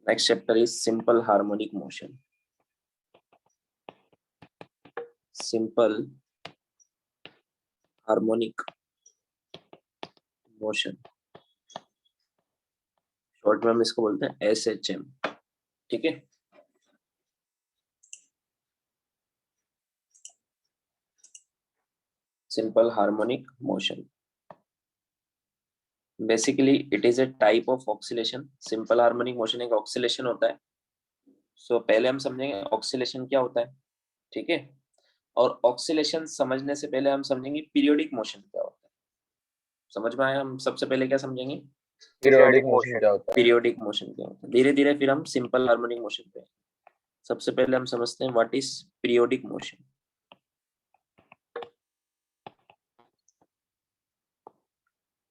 Next chapter is simple harmonic motion. Simple harmonic motion, short में हम इसको बोलते हैं SHM. ठीक है, simple harmonic motion. Basically it is a type of oscillation. Simple harmonic motion एक oscillation होता है. So पहले हम समझेंगे oscillation क्या होता है. ठीक है, और oscillation समझने से पहले हम समझेंगे periodic motion क्या होता है. समझ में आया? हम सबसे पहले क्या समझेंगे? पीरियोडिक मोशन क्या होता है. पीरियोडिक मोशन क्या होता है. धीरे धीरे फिर हम सिंपल हार्मोनिक मोशन पे. सबसे पहले हम समझते हैं what is periodic motion.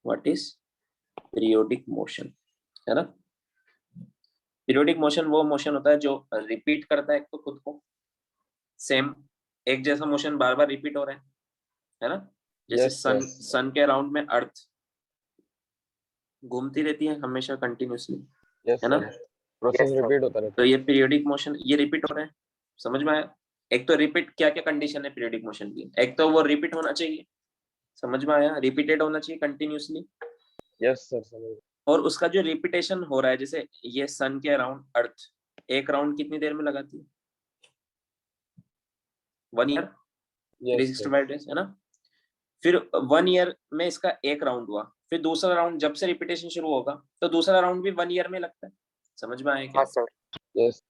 What is periodic motion, है ना. पीरियोडिक मोशन वो मोशन होता है जो रिपीट करता है एक तो खुद को, सेम एक जैसा मोशन बार बार रिपीट हो रहा है ना. जैसे सन के अराउंड में अर्थ घूमती रहती है हमेशा कंटिन्यूअसली, है ना. प्रोसेस रिपीट होता रहता है. तो ये पीरियोडिक मोशन ये रिपीट हो रहा है. समझ में आया? एक तो रिपीट, क्या क्या कंडीशन है पीरियोडिक मोशन की. एक तो वो रिपीट होना चाहिए. समझ में आया? रिपीटेड होना चाहिए कंटिन्यूअसली. यस सर, समझ. और उसका जो रिपीटेशन हो रहा है, जैसे ये सन के अराउंड अर्थ एक राउंड कितनी देर में लगाती है? 1 ईयर, 365 डेज, है ना. फिर 1 ईयर में इसका एक राउंड हुआ, फिर दूसरा राउंड जब से रिपीटेशन शुरू होगा तो दूसरा राउंड भी 1 ईयर में लगता है. समझ में आया क्या? हाँ सर. यस.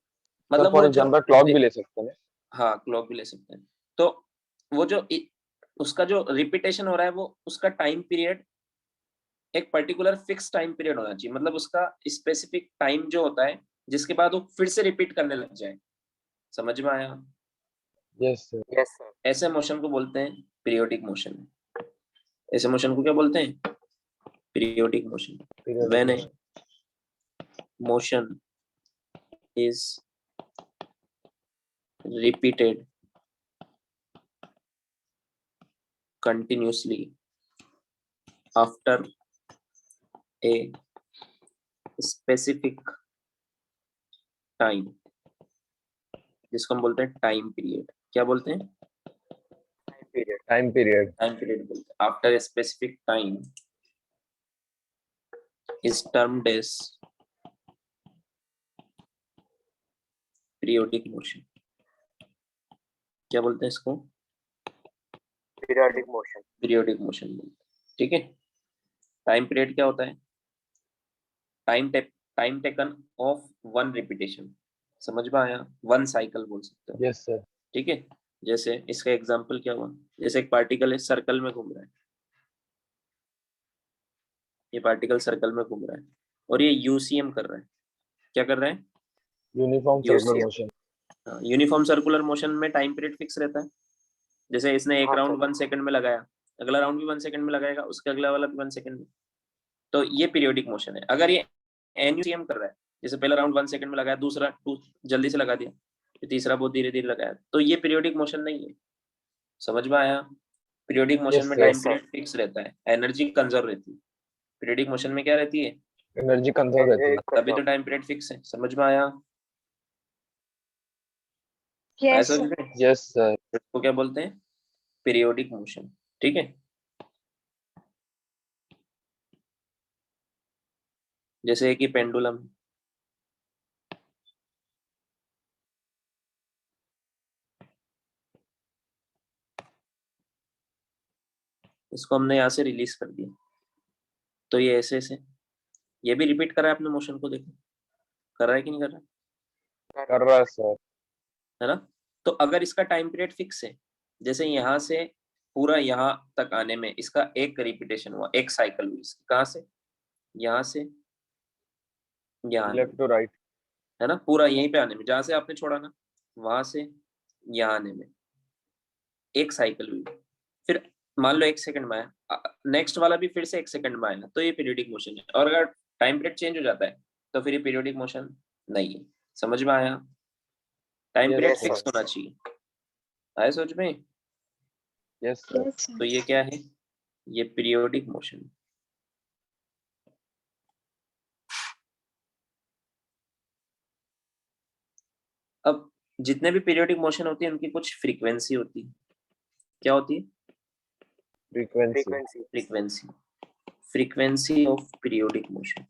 मतलब फॉर एग्जांपल क्लॉक भी ले सकते हैं. हाँ, क्लॉक भी ले सकते हैं. तो वो जो उसका जो रिपीटेशन हो रहा है वो उसका टाइम पीरियड एक पर्टिकुलर फिक्स टाइम पीरियड होना चाहिए. मतलब उसका स्पेसिफिक टाइम जो होता है जिसके बाद वो फिर से रिपीट करने लग जाए. समझ में आया? Yes sir. ऐसे मोशन को बोलते हैं पीरियोडिक मोशन. ऐसे मोशन को क्या बोलते हैं? Periodic motion. When A motion is repeated continuously after a specific time, जिसको हम बोलते हैं टाइम पीरियड. क्या बोलते हैं? टाइम पीरियड बोलते हैं. After a specific time is termed as periodic motion. क्या बोलते हैं इसको? Periodic motion. पीरियोडिक मोशन बोलते हैं. ठीक है. टाइम पीरियड क्या होता है? Time taken of 1 repetition. समझ में आया? 1 साइकिल बोल सकते हो. Yes sir. ठीक है. जैसे इसका एग्जांपल क्या हुआ, जैसे एक पार्टिकल है सर्कल में घूम रहा है. ये पार्टिकल सर्कल में घूम रहा है और ये यूसीएम कर रहा है. क्या कर रहा है? Uniform circular motion. Uniform circular motion में टाइम पीरियड फिक्स रहता है. जैसे इसने एक राउंड 1 सेकंड में लगाया, अगला राउंड भी 1 सेकंड में लगाएगा, उसके अगला वाला भी 1 सेकंड में. तो ये पीरियोडिक मोशन है. अगर ये एनयूसीएम कर रहा है, जैसे पहला राउंड 1 सेकंड में लगाया, दूसरा 2 जल्दी से लगा दिया, फिर तीसरा बहुत धीरे धीरे लगाया, तो ये पीरियोडिक मोशन नहीं है. समझ में आया? पीरियोडिक मोशन में टाइम पीरियड फिक्स रहता है, एनर्जी कंजर्व रहती है. पीरियोडिक मोशन में क्या रहती है? एनर्जी कंजर्व रहती है. तभी तो टाइम पीरियड फिक्स है. समझ में आया? Yes yes sir. इसको क्या बोलते हैं? Periodic motion. ठीक है. जैसे कि पेंडुलम, इसको हमने यहाँ से रिलीज कर दिया तो ये ऐसे ऐसे ये भी रिपीट कर रहा है अपने मोशन को. देखो कर रहा है कि नहीं कर रहा? कर रहा है सर. है ना. तो अगर इसका टाइम पीरियड फिक्स है, जैसे यहाँ से पूरा यहाँ तक आने में इसका एक रिपीटेशन हुआ, एक साइकिल हुई. कहाँ से? यहाँ से यहाँ, लेफ्ट टू राइट, है ना. पूरा यहीं पे आने में, जहां से आपने छोड़ा ना वहां से यहाँ आने में एक साइकिल हुई. फिर मान लो 1 सेकंड में आया, नेक्स्ट वाला भी फिर से 1 सेकंड में आया, तो ये पीरियोडिक मोशन है. और अगर टाइम पीरियड चेंज हो जाता है तो फिर ये पीरियोडिक मोशन नहीं है. समझ में आया? टाइम पीरियड फिक्स होना चाहिए. आया समझ में? Yes sir. तो ये क्या है? ये पीरियोडिक मोशन. जितने भी पीरियोडिक मोशन होती है उनकी कुछ फ्रीक्वेंसी होती है। क्या होती है? Frequency. Frequency of periodic motion.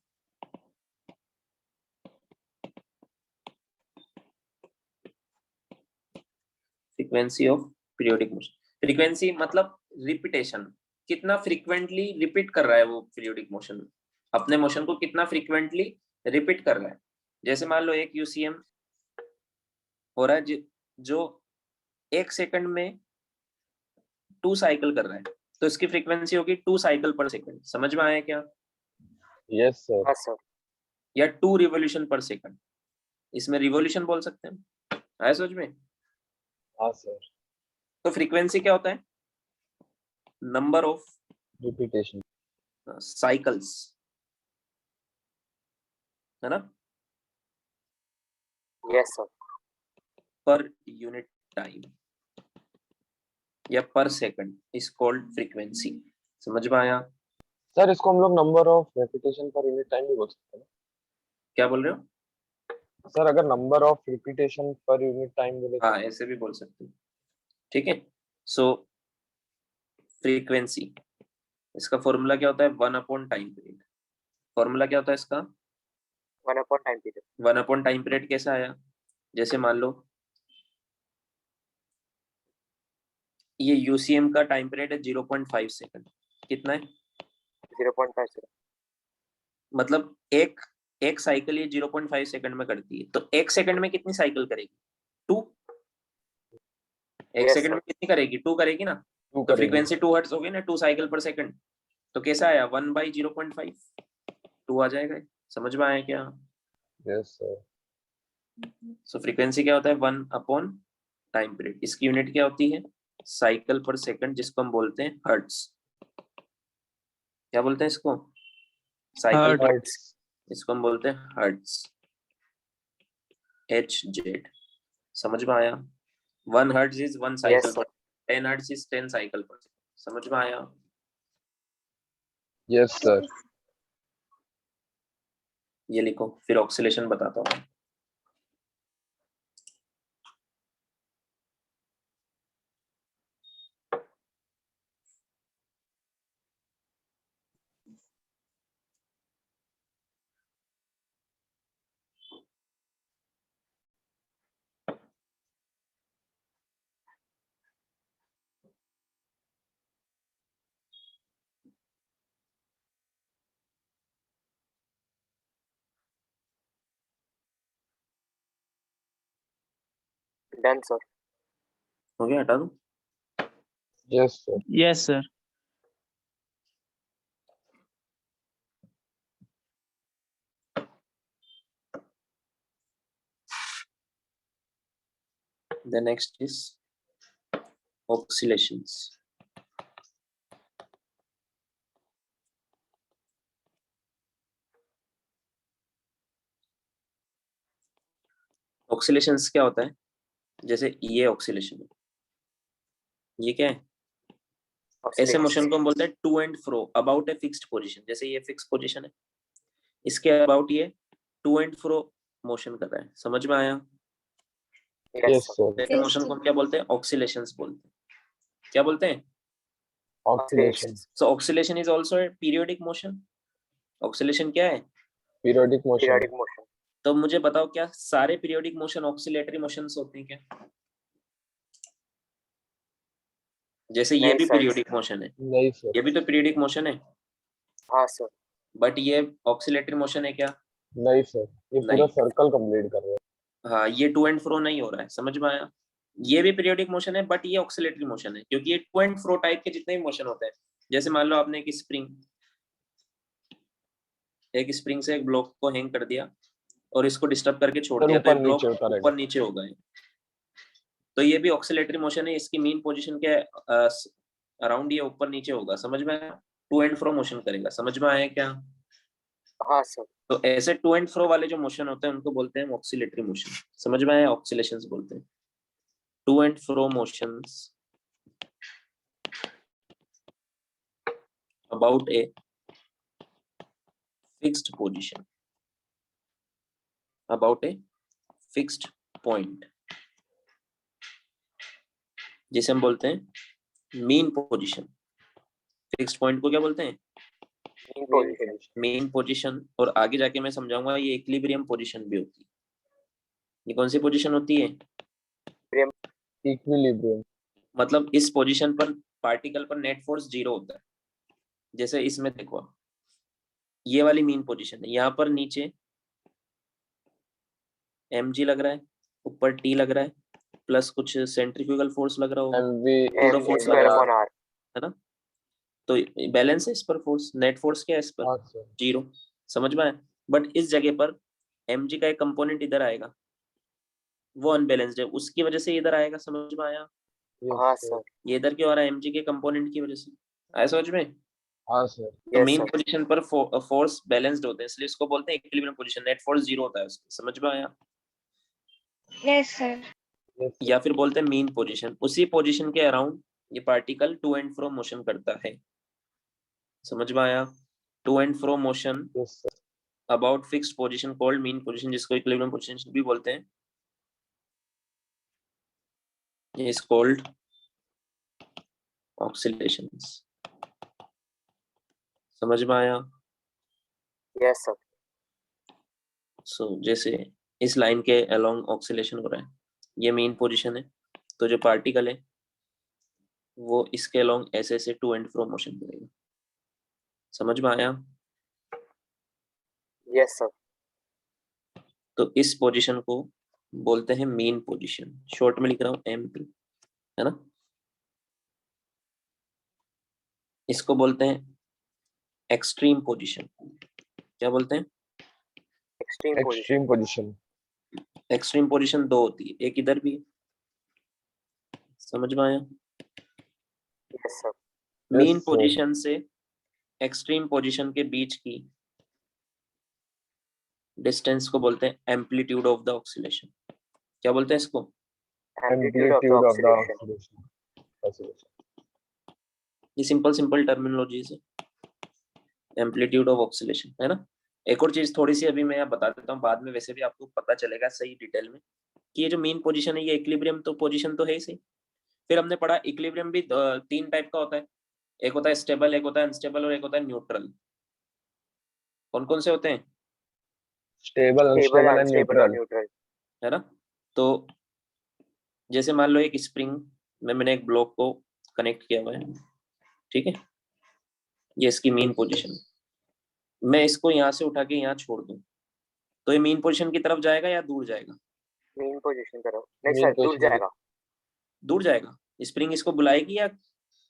Frequency of periodic motion, frequency मतलब रिपीटेशन, कितना फ्रीक्वेंटली रिपीट कर रहा है वो पीरियोडिक मोशन, अपने मोशन को कितना फ्रीक्वेंटली रिपीट कर रहा है। जैसे मान लो एक यूसीएम हो रहा है जो 1 सेकंड में 2 साइकिल कर रहा है, तो इसकी फ्रीक्वेंसी होगी 2 साइकिल पर सेकंड। समझ में आया क्या? Yes, sir. हाँ सर। या 2 रिवोल्यूशन पर सेकंड, इसमें रिवोल्यूशन बोल सकते हैं। आया समझ में? हाँ sir. तो फ्रीक्वेंसी क्या होता है? Number of Repetition. साइकिल्स, है ना, yes sir. Per unit time या पर सेकंड इज कॉल्ड फ्रीक्वेंसी। समझ में आया? सर इसको हम लोग number of repetition per unit time भी बोल सकते हैं क्या बोल रहे हो? ना सर? अगर number of repetition per unit time बोले तो हाँ, ऐसे भी बोल सकते हो। ठीक है। सो फ्रीक्वेंसी, इसका फॉर्मूला क्या होता है? 1 अपॉन टाइम पीरियड। फॉर्मूला क्या होता है इसका? 1 upon time period. 1 upon time period कैसे आया? जैसे मान लो ये यूसीएम का टाइम पीरियड है 0.5 सेकंड। कितना है? 0.5 सेकंड। मतलब एक साइकिल ये 0.5 सेकंड में करती है, तो 1 सेकंड में कितनी साइकिल करेगी? 2। एक Yes, सेकंड sir. में कितनी करेगी? 2 करेगी ना। टू तो करेंगे। फ्रीक्वेंसी 2 हर्ट्ज हो गई ना, 2 साइकिल पर सेकंड। तो कैसा आया? 1/0.5, 2 आ जाएगा। समझ में आया क्या? Yes sir. सो फ्रीक्वेंसी क्या होता है? 1 अपॉन टाइम पीरियड। इसकी यूनिट क्या होती है? साइकिल पर सेकंड, जिसको हम बोलते हैं हर्ट्ज। क्या बोलते हैं इसको? साइकिल पर, हर्ट्ज। इसको हम बोलते हैं हर्ट्ज, HZ। समझ में आया? 1 hertz is 1 cycle Yes, sir. पर, 10 हर्ट्ज इज 10 साइकिल पर। समझ में आया? Yes sir. ये लिखो, फिर ऑक्सीलेशन बताता हूँ। Done, sir. हो गया? हटा दूं? Yes sir. Yes, sir. The next is oscillations. ऑक्सीलेशंस क्या होता है? जैसे ये ऑक्सीलेशन है, ये क्या है? ऐसे मोशन को हम बोलते हैं to and fro about a fixed position. जैसे ये फिक्स पोजीशन है, इसके अबाउट ये टू एंड फ्रो मोशन कर रहा है। समझ में आया? Yes, yes sir. सर। ऐसे मोशन को हम क्या बोलते हैं? ऑक्सीलेशंस बोलते हैं। क्या बोलते हैं? Oscillation. So oscillation is also a periodic motion. Oscillation क्या है? Periodic motion. Periodic motion. तो मुझे बताओ, क्या सारे पीरियोडिक मोशन ऑक्सीलेटरी मोशंस होते हैं क्या? जैसे ये नहीं भी सर। पीरियोडिक मोशन है, नहीं सर। ये भी तो पीरियोडिक मोशन है, हाँ सर। बट ये ऑक्सीलेटरी मोशन है क्या? नहीं सर, ये पूरा नहीं। सर्कल कंप्लीट कर रहे हैं। हाँ, ये टू एंड फ्रो नहीं हो रहा है। समझ में आया? ये भी पीरियोडिक मोशन है, बट ये ऑक्सीलेटरी मोशन है, क्योंकि ये टू एंड फ्रो टाइप के जितने भी मोशन होते हैं। जैसे मान लो आपने एक स्प्रिंग से एक ब्लॉक को हैंग कर दिया और इसको डिस्टर्ब करके छोड़ सर दिया, तो ऊपर ये ब्लॉक नीचे होता रहेगा। ऊपर नीचे हो गए। तो ये भी ऑक्सीलेटरी मोशन है। इसकी मीन पोजीशन के अराउंड ये ऊपर नीचे होगा। समझ में आया? टू एंड फ्रो मोशन करेगा। समझ में आया क्या? हाँ सर। तो ऐसे टू एंड फ्रो वाले जो मोशन होते हैं उनको बोलते हैं ऑक्सीलेटरी मोशन। समझ में आया? ऑक्सीलेशंस बोलते हैं to and fro motions about a fixed position, about a fixed point. जिसे हम बोलते हैं मीन पोजीशन। फिक्स्ड पॉइंट को क्या बोलते हैं? Mean position. Mean position. और आगे जाके मैं समझाऊंगा ये इक्विलिब्रियम पोजीशन भी होती है। ये कौन सी पोजीशन होती है? इक्विलिब्रियम। मतलब इस पोजीशन पर पार्टिकल पर नेट फोर्स 0 होता है। जैसे इसमें देखो आप, ये वाली मीन पोजीशन है, यहाँ पर नीचे mg लग रहा है, ऊपर t लग रहा है, प्लस कुछ सेंट्रीफ्यूगल फोर्स लग रहा होगा, एमवी फोर्स mv लग स्क्वायर रहा अपॉन आर। है ना? तो बैलेंस है इस पर फोर्स, नेट फोर्स क्या है इस पर? हाँ सर। 0। समझ में आया? बट इस जगह पर mg का एक कंपोनेंट इधर आएगा, वो अनबैलेंस्ड है, उसकी वजह से इधर आएगा। समझ में आया? हाँ यस सर। सर। ये इधर क्यों आ रहा है? mg के कंपोनेंट की वजह से। आया समझ में? हाँ सर। तो यस मेन सर। पोजीशन पर फोर्स बैलेंस्ड होते हैं, इसलिए इसको बोलते हैं इक्विलिब्रियम पोजीशन। नेट फोर्स 0 होता है उसका। समझ में आया? Yes sir. Yes sir. या फिर बोलते हैं मीन पोजीशन। उसी पोजीशन के अराउंड ये particle to and fro motion करता है। समझ में आया? To and fro motion yes sir. About fixed position called mean position, जिसको इक्विलिब्रियम पोजीशन भी बोलते हैं, इज कॉल्ड ऑक्सीलेशंस। समझ में आया? Yes sir. सो जैसे इस लाइन के अलोंग ऑक्सीलेशन हो रहा है, ये मीन पोजीशन है। तो जो पार्टिकल है वो इसके अलोंग ऐसे ऐसे टू एंड फ्रो मोशन करेगा। समझ में आया? Yes sir. तो इस पोजीशन को बोलते हैं मीन पोजीशन। शॉर्ट में लिख रहा हूं MP, है ना? इसको बोलते हैं एक्सट्रीम पोजीशन। क्या बोलते हैं? Extreme position. Extreme position. Extreme position दो होती है, एक इधर भी है। समझ में आया? Yes sir. Mean sir. Position से एक्सट्रीम पोजीशन के बीच की डिस्टेंस को बोलते हैं एम्पलीट्यूड ऑफ द ऑक्सीलेशन। क्या बोलते हैं इसको? Amplitude of the Amplitude of the oscillation. oscillation. ये सिंपल टर्मिनोलॉजीज है, एम्पलीट्यूड ऑफ ऑक्सीलेशन, है ना? एक और चीज थोड़ी सी अभी मैं यहाँ बता देता हूँ, बाद में वैसे भी आपको पता चलेगा सही डिटेल में कि ये जो मीन पोजीशन है ये इक्विलिब्रियम तो पोजीशन तो है ही सही। फिर हमने पढ़ा इक्विलिब्रियम भी 3 टाइप का होता है। एक होता है स्टेबल, एक होता है अनस्टेबल और एक होता है न्यूट्रल। कौन कौन से होते हैं? Stable, stable, unstable and unstable और neutral. न्यूट्रल। है ना? तो जैसे मान लो एक स्प्रिंग में मैंने एक ब्लॉक को कनेक्ट किया हुआ है, ठीक है? ये इसकी मीन पोजीशन है। मैं इसको यहाँ से उठा के यहाँ छोड़ दूं तो ये मीन पोजीशन की तरफ जाएगा या दूर जाएगा? मीन पोजीशन करो। नहीं Mean सर, दूर position. जाएगा। दूर जाएगा। स्प्रिंग इसको बुलाएगी या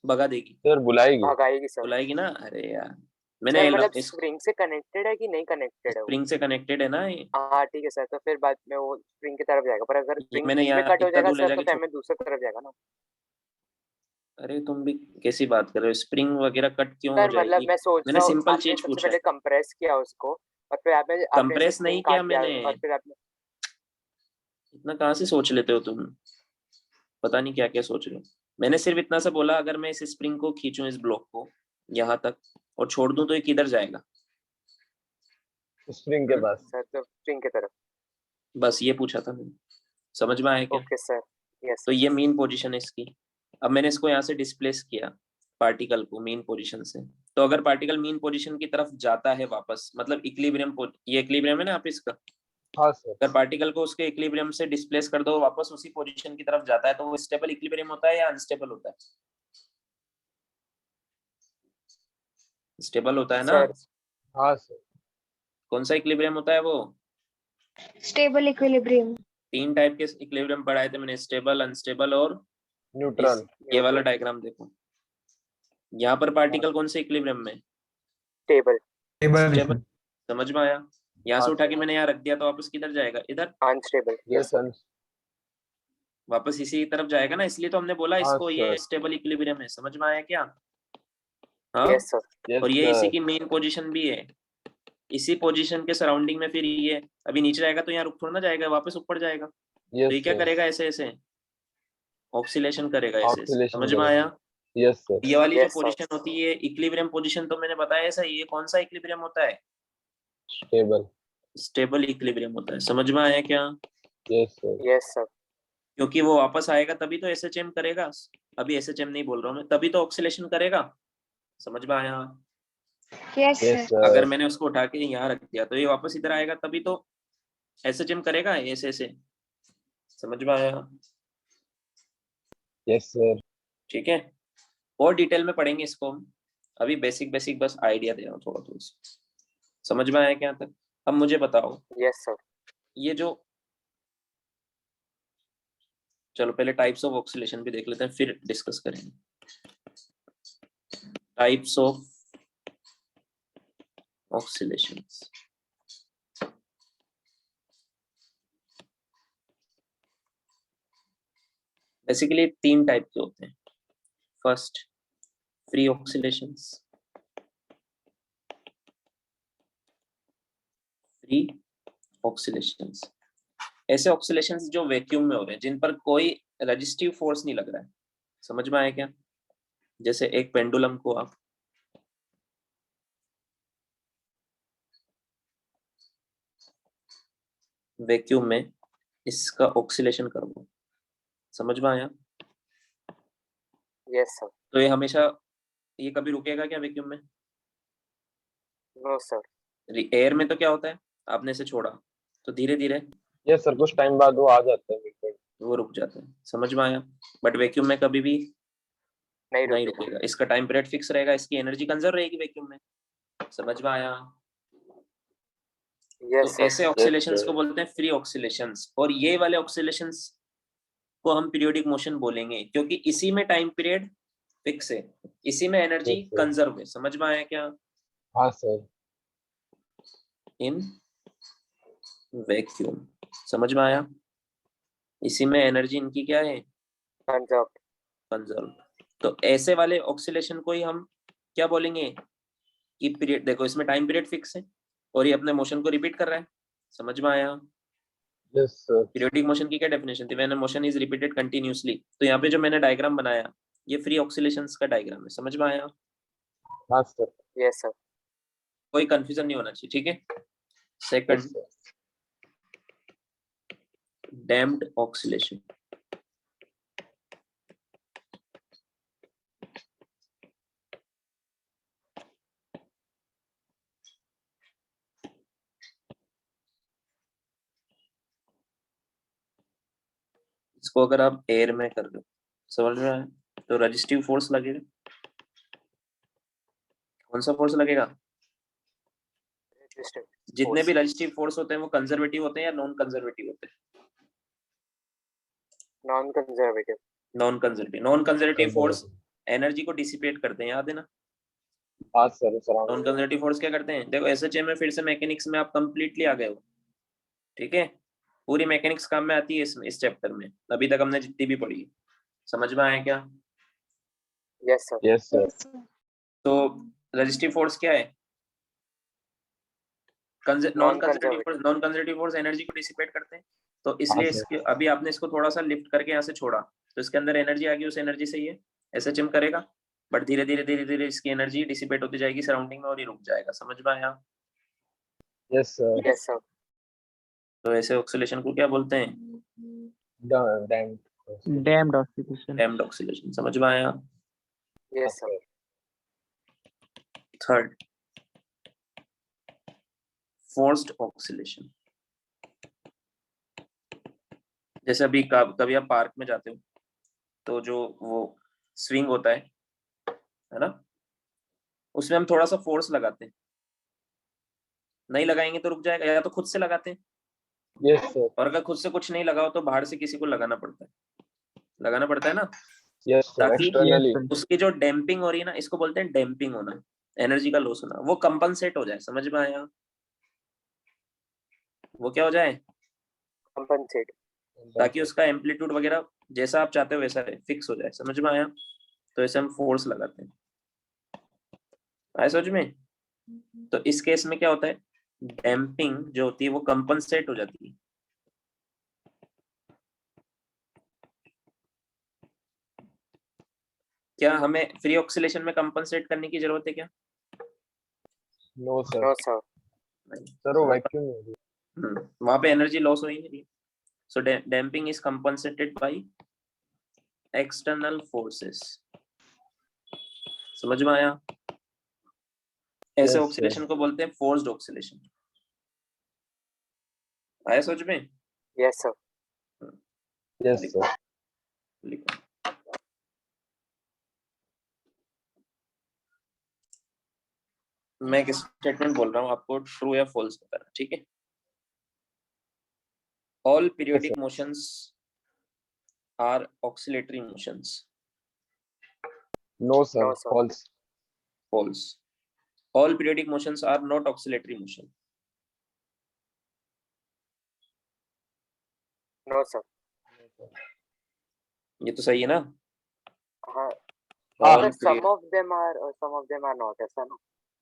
भगा देगी? सर बुलाएगी। भगाएगी सर। बुलाएगी ना। अरे यार सर मैंने मतलब इस स्प्रिंग से कनेक्टेड है कि नहीं कनेक्टेड है वो? स्प्रिंग से कनेक्टेड है ना ये। हाँ ठीक है सर, तो फिर बाद में वो स्प्रिंग की तरफ जाएगा, पर अगर ये स्प्रिंग मैंने बीच में यहाँ कट हो इतना जाएगा दूर ले सर तो जाके फिर छोड़। में दूसरी तरफ जाएगा ना। अरे तुम भी कैसी बात कर रहे हो? स्प्रिंग वगैरह कट क्यों हो सर मतलब जाएगी? मैं सोच मैंने रहा हूँ, सिंपल आपने चीज सबसे पूछा पहले है। कंप्रेस किया उसको, और फिर आपने ऐसे कंप्रेस स्प्रिंग नहीं किया काट दिया, मैंने। और फिर आपने। इतना कहाँ से सोच लेते हो तुम? पता नहीं क्या क्या सोच रहे हो। मैंने सिर्फ इतना सा बोला, अगर मैं इस स्प्रिंग को खींचूं, इस ब्लॉक को यहाँ तक और छोड़ दूं तो ये किधर जाएगा? स्प्रिंग के पास। सर तो स्प्रिंग की तरफ। बस ये पूछा था मैंने। समझ में आया क्या? Okay sir. यस तो सर। ये मेन पोजीशन है इसकी। अब मैंने इसको यहाँ से डिस्प्लेस किया पार्टिकल को मेन पोजीशन से, तो अगर पार्टिकल मेन पोजीशन की तरफ जाता है वापस, मतलब इक्विलिब्रियम, ये इक्विलिब्रियम है ना आप इसका। हाँ सर। अगर पार्टिकल को उसके इक्विलिब्रियम से डिस्प्लेस कर दो, वापस उसी पोजीशन की तरफ जाता है, तो वो स्टेबल इक्विलिब्रियम होता है या अनस्टेबल होता है? स्टेबल होता है ना। सर हाँ सर। कौन सा इक्विलिब्रियम होता है वो? Stable equilibrium. 3 टाइप के इक्विलिब्रियम पढ़ाए थे मैंने, स्टेबल, अनस्टेबल और न्यूट्रल। ये वाला डायग्राम देखो, यहाँ पर पार्टिकल कौन से इक्विलिब्रियम में? स्टेबल। स्टेबल। समझ में आया? यहाँ से हाँ उठा सर। के मैंने यहाँ रख दिया तो वापस किधर जाएगा? इधर। अनस्टेबल। Yes yes sir. वापस इसी तरफ जाएगा ना, इसलिए तो हमने बोला हाँ इसको ये सर। स्टेबल इक्विलिब्रियम है। समझ में आया क्या? हाँ। Yes sir. यस और ये इसी सर। की मेन पोजीशन भी है। इसी पोजीशन के सराउंडिंग में फिर ये अभी नीचे जाएगा तो यहाँ रुक थोड़ा ना जाएगा, वापस ऊपर जाएगा। तो ये यस क्या सर। करेगा? ऐसे ऐसे ऑक्सीलेशन करेगा, ऐसे ऐसे। ऑक्सीलेशन समझ में करेगा। आया? Yes sir. ये वाली जो यस सर। पोजीशन होती है इक्विलिब्रियम पोजीशन, तो मैंने बताया ऐसा, ये कौन सा इक्विलिब्रियम होता है? स्टेबल। स्टेबल इक्विलिब्रियम होता है। समझ में आया क्या? Yes sir. Yes sir. क्योंकि वो वापस आएगा तभी तो एसएचएम करेगा, अभी एसएचएम नहीं बोल रहा हूँ मैं, तभी तो ऑक्सीलेशन करेगा। समझ में आया? Yes, yes sir. अगर sir, मैंने उसको उठा के यहाँ रख दिया तो ये वापस इधर आएगा तभी तो एसएचएम करेगा ऐसे ऐसे। समझ में आया? yes sir, ठीक है, और डिटेल में पढ़ेंगे इसको हम, अभी बेसिक बेसिक बस आइडिया दे रहा हूँ थोड़ा थोड़ा। समझ में आया क्या तक? अब मुझे बताओ, Yes, sir. ये जो, चलो पहले टाइप्स ऑफ ऑक्सीलेशन भी देख लेते हैं फिर डिस्कस करेंगे। Types of oscillations. Basically 3 type के होते हैं। First, free oscillations. Free oscillations ऐसे ऑक्सीलेशंस जो वैक्यूम में हो रहे हैं, जिन पर कोई रेजिस्टिव फोर्स नहीं लग रहा है। समझ में आया क्या? जैसे एक पेंडुलम को आप वैक्यूम में इसका ऑक्सीलेशन कर दो, समझ में आया? Yes, sir. तो ये हमेशा, ये कभी रुकेगा क्या वैक्यूम में? No, sir. एयर में तो क्या होता है, आपने इसे छोड़ा तो धीरे धीरे yes sir, कुछ टाइम बाद वो आ जाता है बिल्कुल। वो रुक जाता है। समझ में आया? बट वैक्यूम में कभी भी नहीं नहीं रुकेगा। रुकेगा, इसका टाइम पीरियड फिक्स रहेगा, इसकी एनर्जी कंजर्व रहेगी वैक्यूम में। समझ में आया? Yes, तो sir. ऐसे ऑक्सीलेशंस को बोलते हैं फ्री ऑक्सीलेशंस, और ये वाले ऑक्सीलेशंस को हम पीरियोडिक मोशन बोलेंगे क्योंकि इसी में टाइम पीरियड फिक्स है, इसी में एनर्जी Yes, sir. कंजर्व है। समझ में आया क्या? हाँ सर, इन वैक्यूम, समझ में आया? इसी में एनर्जी इनकी क्या है, Conserved. कंजर्व। तो ऐसे वाले ऑक्सीलेशन को ही हम क्या बोलेंगे कि पीरियड, देखो इसमें टाइम पीरियड फिक्स है और ये अपने मोशन को रिपीट कर रहा है। समझ में आया? yes sir, पीरियोडिक मोशन की क्या डेफिनेशन थी? When motion is repeated continuously. तो यहाँ पे जो मैंने डायग्राम बनाया ये फ्री ऑक्सीलेशंस का डायग्राम है। समझ में आया? हाँ सर, Yes, sir. कोई कंफ्यूजन नहीं होना चाहिए, ठीक है? yes second, sir, damped oscillation. इसको अगर आप एयर में कर दो, समझ में आया, तो रेजिस्टिव फोर्स लगेगा। कौन सा फोर्स लगेगा? Resistive जितने force. भी रेजिस्टिव फोर्स होते हैं वो कंजर्वेटिव होते हैं या नॉन कंजर्वेटिव होते हैं? Non-conservative. Non conservative. Non conservative force conservative. Energy को डिसिपेट करते हैं, याद है ना? हाँ sir, surround non conservative force क्या करते हैं? देखो एसएचएम में फिर से मैकेनिक्स में आप कंप्लीटली आ गए हो, ठीक है? पूरी मैकेनिक्स काम में आती है इस चैप्टर में, अभी तक हमने जितनी भी पढ़ी। समझ में आया क्या? Yes, sir. yes sir, Yes, sir. तो रेजिस्टिव फोर्स क्या है? नॉन कंजर्वेटिव फोर्स एनर्जी को डिसिपेट करते हैं। तो इसलिए हाँ, सर। इसके अभी आपने इसको थोड़ा सा लिफ्ट करके यहाँ से छोड़ा तो इसके अंदर एनर्जी आ गई, उस एनर्जी से ये एसएचएम करेगा, बट धीरे धीरे इसकी एनर्जी डिसिपेट होती जाएगी सराउंडिंग में और ये रुक जाएगा। समझ में आया? yes sir, Yes, sir. तो ऐसे ऑक्सीलेशन को क्या बोलते हैं? damn, damped oscillation. Damped oscillation. समझ में आया? Yes, sir. Third, forced oscillation. जैसे अभी कभी आप पार्क में जाते हो तो जो वो स्विंग होता है ना, उसमें हम थोड़ा सा फोर्स लगाते हैं, नहीं लगाएंगे तो रुक जाएगा, या तो खुद से लगाते हैं, yes sir, और अगर खुद से कुछ नहीं लगाओ तो बाहर से किसी को लगाना पड़ता है ना, yes sir, ताकि externally, उसकी जो डैम्पिंग हो रही है ना, इसको बोलते हैं डैम्पिंग होना, एनर्जी का लॉस होना, वो कंपनसेट हो जाए। समझ में आया? वो क्या हो जाए? Compensate. ताकि उसका एम्पलीट्यूड वगैरह जैसा आप चाहते हो वैसा रहे, फिक्स हो जाए। समझ में आया? तो ऐसे हम फोर्स लगाते हैं। आया समझ में? तो इस केस में क्या होता है, डैम्पिंग जो होती है वो कंपनसेट हो जाती है। क्या हमें फ्री ऑक्सीलेशन में कंपनसेट करने की जरूरत है क्या? no sir, No, sir. sir वो vacuum है। वहां पे एनर्जी लॉस हो ही नहीं रही, So damping is compensated by external forces. समझ में आया? ऐसे ऑक्सीलेशन को बोलते हैं फोर्स्ड ऑक्सीलेशन। आया समझ में? Yes, sir. Yes, sir. लिखो। मैं एक स्टेटमेंट बोल रहा हूँ, आपको ट्रू या फॉल्स बताना, ठीक है? All periodic motions are oscillatory motions. No, sir. No, sir. False. False. All periodic motions are not oscillatory motion. No, sir. ये तो सही है ना? हाँ, All sir, some period- of them are not, ऐसा ना?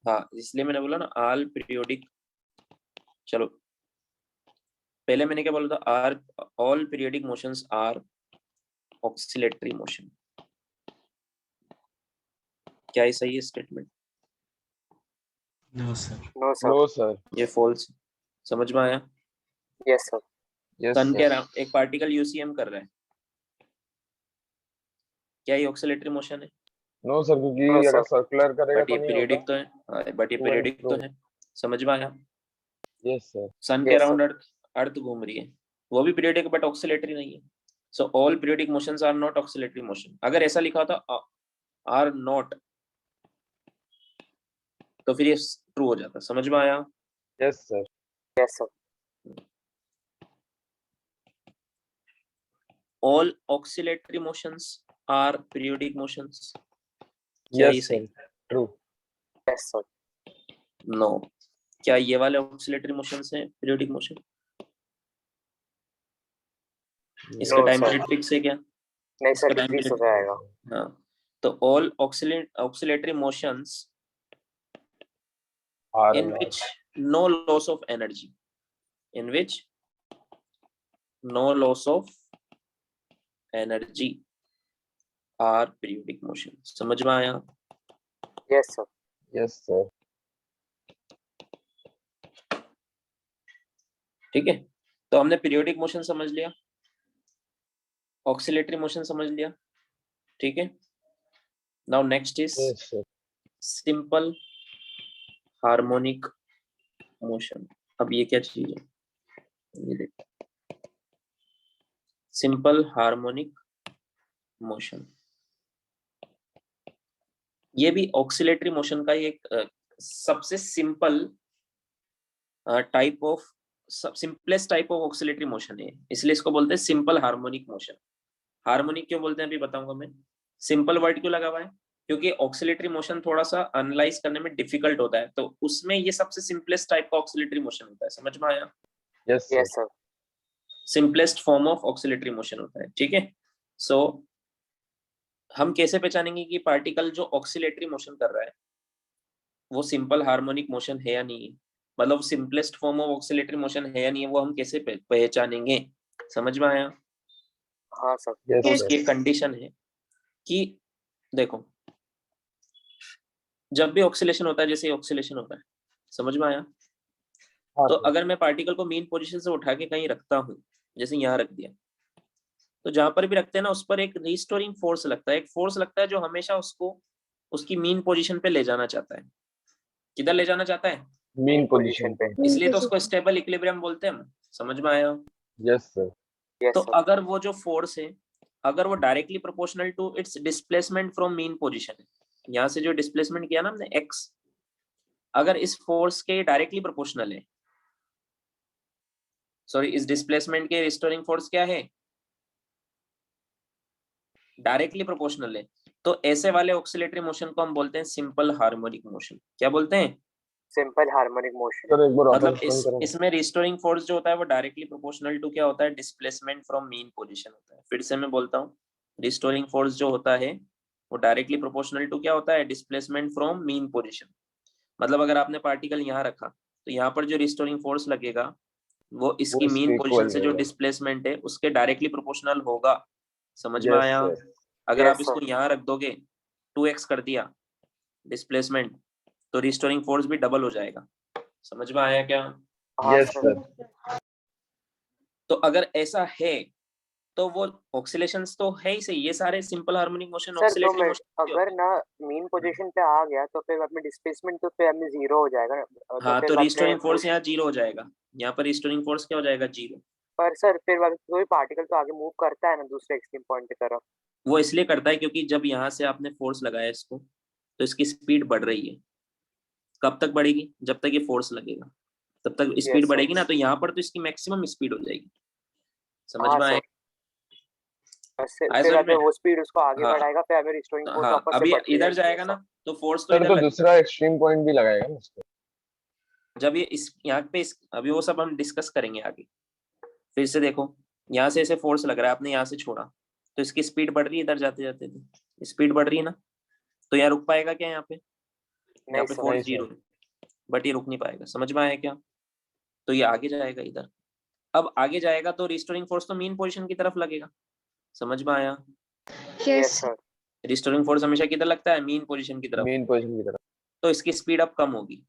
हाँ, इसलिए मैंने बोला ना all periodic। चलो, पहले मैंने क्या बोला था? all periodic motions are oscillatory motion। क्या ये सही है statement? No, sir. No, sir. ये फॉल्स। समझ में आया? Yes, sir. Yes, सन sir. के अराउंड एक पार्टिकल यूसीएम कर रहा है, क्या ये ऑक्सीलेटरी मोशन है? No, sir. क्योंकि No, अगर sir. सर्कुलर करेगा बट ये तो नहीं पीरियडिक होगा। तो है। बट ये True and पीरियडिक तो true. है। समझ में आया? Yes, sir. सन के Yes, अराउंड अर्थ घूम रही है, वो भी पीरियडिक बट ऑक्सीलेटरी नहीं है। So all periodic motions are not oscillatory motion. अगर ऐसा लिखा होता आर नॉट, तो फिर ये ट्रू हो जाता। समझ में आया? Yes, sir. Yes, sir. All oscillatory motions are periodic motions. क्या ये Yes, सही? sir. True. Yes, sir. No. क्या ये वाले ऑक्सीलेटरी मोशंस हैं पीरियडिक मोशन? इसका No, time sir. Period fix है क्या? नहीं इसका सर, टाइम डिक्रीज हो पीरियड, जाएगा। हाँ। तो all oscillatory motions Are in not. which no loss of energy, in which no loss of energy are periodic motion। समझ में आया? Yes, sir. Yes, sir. ठीक है, तो हमने पीरियोडिक मोशन समझ लिया, ऑक्सीलेटरी मोशन समझ लिया, ठीक है। Now next is Yes, sir. Simple harmonic motion. अब ये क्या चीज है? ये देखो, सिंपल हार्मोनिक मोशन। ये भी ऑक्सीलेटरी मोशन का एक सबसे simple type of simplest type of oscillatory motion है, इसलिए इसको बोलते हैं सिंपल हार्मोनिक मोशन। हार्मोनिक क्यों बोलते हैं अभी बताऊंगा मैं। सिंपल वर्ड क्यों लगा हुआ है? क्योंकि ऑक्सीलेटरी मोशन थोड़ा सा एनालाइज करने में डिफिकल्ट होता है, तो उसमें ये सबसे सिंपलेस्ट टाइप का ऑक्सीलेटरी मोशन होता है। समझ में आया? Yes, sir. Yes, sir. Simplest form of oscillatory motion होता है, ठीक है। सो हम कैसे पहचानेंगे कि पार्टिकल जो ऑक्सीलेटरी मोशन कर रहा है वो सिंपल हार्मोनिक मोशन है या नहीं है, मतलब simplest form of oscillatory motion है या नहीं है, वो हम कैसे पहचानेंगे? समझ में आया? हाँ सर। Yes, तो sir. उसकी एक कंडीशन है कि देखो, जब भी ऑक्सीलेशन होता है, जैसे ऑक्सीलेशन होता है, समझ में आया? हाँ, तो sir. अगर मैं पार्टिकल को मीन पोजीशन से उठा के कहीं रखता हूँ, जैसे यहाँ रख दिया, तो जहां पर भी रखते हैं ना, उस पर एक रिस्टोरिंग फोर्स लगता है, एक फोर्स लगता है जो हमेशा उसको उसकी मीन पोजीशन पे ले जाना चाहता है। किधर ले जाना चाहता है? Mean position पे. इसलिए तो उसको स्टेबल इक्विलिब्रियम बोलते हैं हम। समझ में आया? Yes, sir. Yes, तो sir. अगर वो जो फोर्स है, अगर वो directly proportional to its displacement from mean position है, यहाँ से जो डिस्प्लेसमेंट किया ना हमने x, अगर इस फोर्स के डायरेक्टली प्रोपोर्शनल है, सॉरी इस डिस्प्लेसमेंट के रिस्टोरिंग फोर्स क्या है? डायरेक्टली प्रोपोर्शनल है, तो ऐसे वाले ऑक्सीलेटरी मोशन को हम बोलते हैं सिंपल हार्मोनिक मोशन। क्या बोलते हैं? Simple harmonic motion. Sir, एक बार मतलब वापस explain करें. इसमें रिस्टोरिंग फोर्स जो होता है वो डायरेक्टली प्रोपोर्शनल टू क्या होता है? डिस्प्लेसमेंट फ्रॉम मीन पोजीशन होता है। फिर से मैं बोलता हूँ, रिस्टोरिंग फोर्स जो होता है वो डायरेक्टली प्रोपोर्शनल टू क्या होता है? Displacement from mean position. मतलब अगर आपने पार्टिकल यहाँ रखा, तो यहाँ पर जो रिस्टोरिंग फोर्स लगेगा वो इसकी मीन इसके पोजीशन equal से जो रहेगा. डिस्प्लेसमेंट है उसके डायरेक्टली प्रोपोर्शनल होगा। समझ में Yes, आया? sir. अगर Yes, आप इसको sir. यहाँ रख दोगे, 2x कर दिया डिस्प्लेसमेंट, तो रिस्टोरिंग फोर्स भी डबल हो जाएगा। समझ में आया क्या? हाँ Yes, सर। sir. तो अगर ऐसा है तो वो ऑक्सीलेशंस तो है ही सही, ये सारे simple harmonic motion sir 2 oscillatory minute, motion अगर ना मीन पोजीशन पे आ गया तो फिर अपने डिस्प्लेसमेंट तो फिर हमें 0 हो जाएगा ना, तो हाँ, फिर तो अपने रिस्टोरिंग फोर्स यहाँ 0 हो जाएगा, यहाँ पर रिस्टोरिंग फोर्स क्या हो जाएगा, 0। पर सर फिर कोई पार्टिकल तो आगे मूव करता है ना दूसरे एक्सट्रीम पॉइंट की तरफ। वो इसलिए करता है क्योंकि जब यहाँ से आपने फोर्स लगाया इसको तो इसकी स्पीड बढ़ रही है। कब तक बढ़ेगी, जब तक ये फोर्स लगेगा तब तक स्पीड Yes, sir. बढ़ेगी ना, तो यहाँ पर तो इसकी मैक्सिमम स्पीड हो जाएगी। समझ हाँ में आया? सर, फिर आया फिर समझ बाद में में? वो स्पीड उसको आगे हाँ बढ़ाएगा, फिर हमें रिस्टोरिंग फोर्स हाँ, वापस से अभी बढ़ती इधर रहेगी। जाएगा Yes, ना sir. तो फोर्स तो सर इधर तो लगेगा। दूसरा एक्सट्रीम पॉइंट भी लगाएगा ना उसको। जब ये इस यहाँ पे अभी वो सब हम डिस्कस करेंगे आगे। फिर से देखो, यहाँ से ऐसे फोर्स लग रहा है, आपने यहाँ से छोड़ा तो इसकी स्पीड बढ़ रही है, इधर जाते जाते स्पीड बढ़ रही है ना, तो यहाँ रुक पाएगा क्या? यहाँ पे नहीं पे सर। फोर्स नहीं 0 है, बट ये रुक नहीं पाएगा। समझ में आया क्या? तो ये आगे जाएगा इधर। अब आगे जाएगा तो रिस्टोरिंग फोर्स तो मेन पोजीशन की तरफ लगेगा। समझ में आया? Yes, Yes. sir. Restoring force हमेशा किधर लगता है? मेन पोजीशन की तरफ। मेन पोजीशन की तरफ। तो इसकी स्पीड अब कम होगी,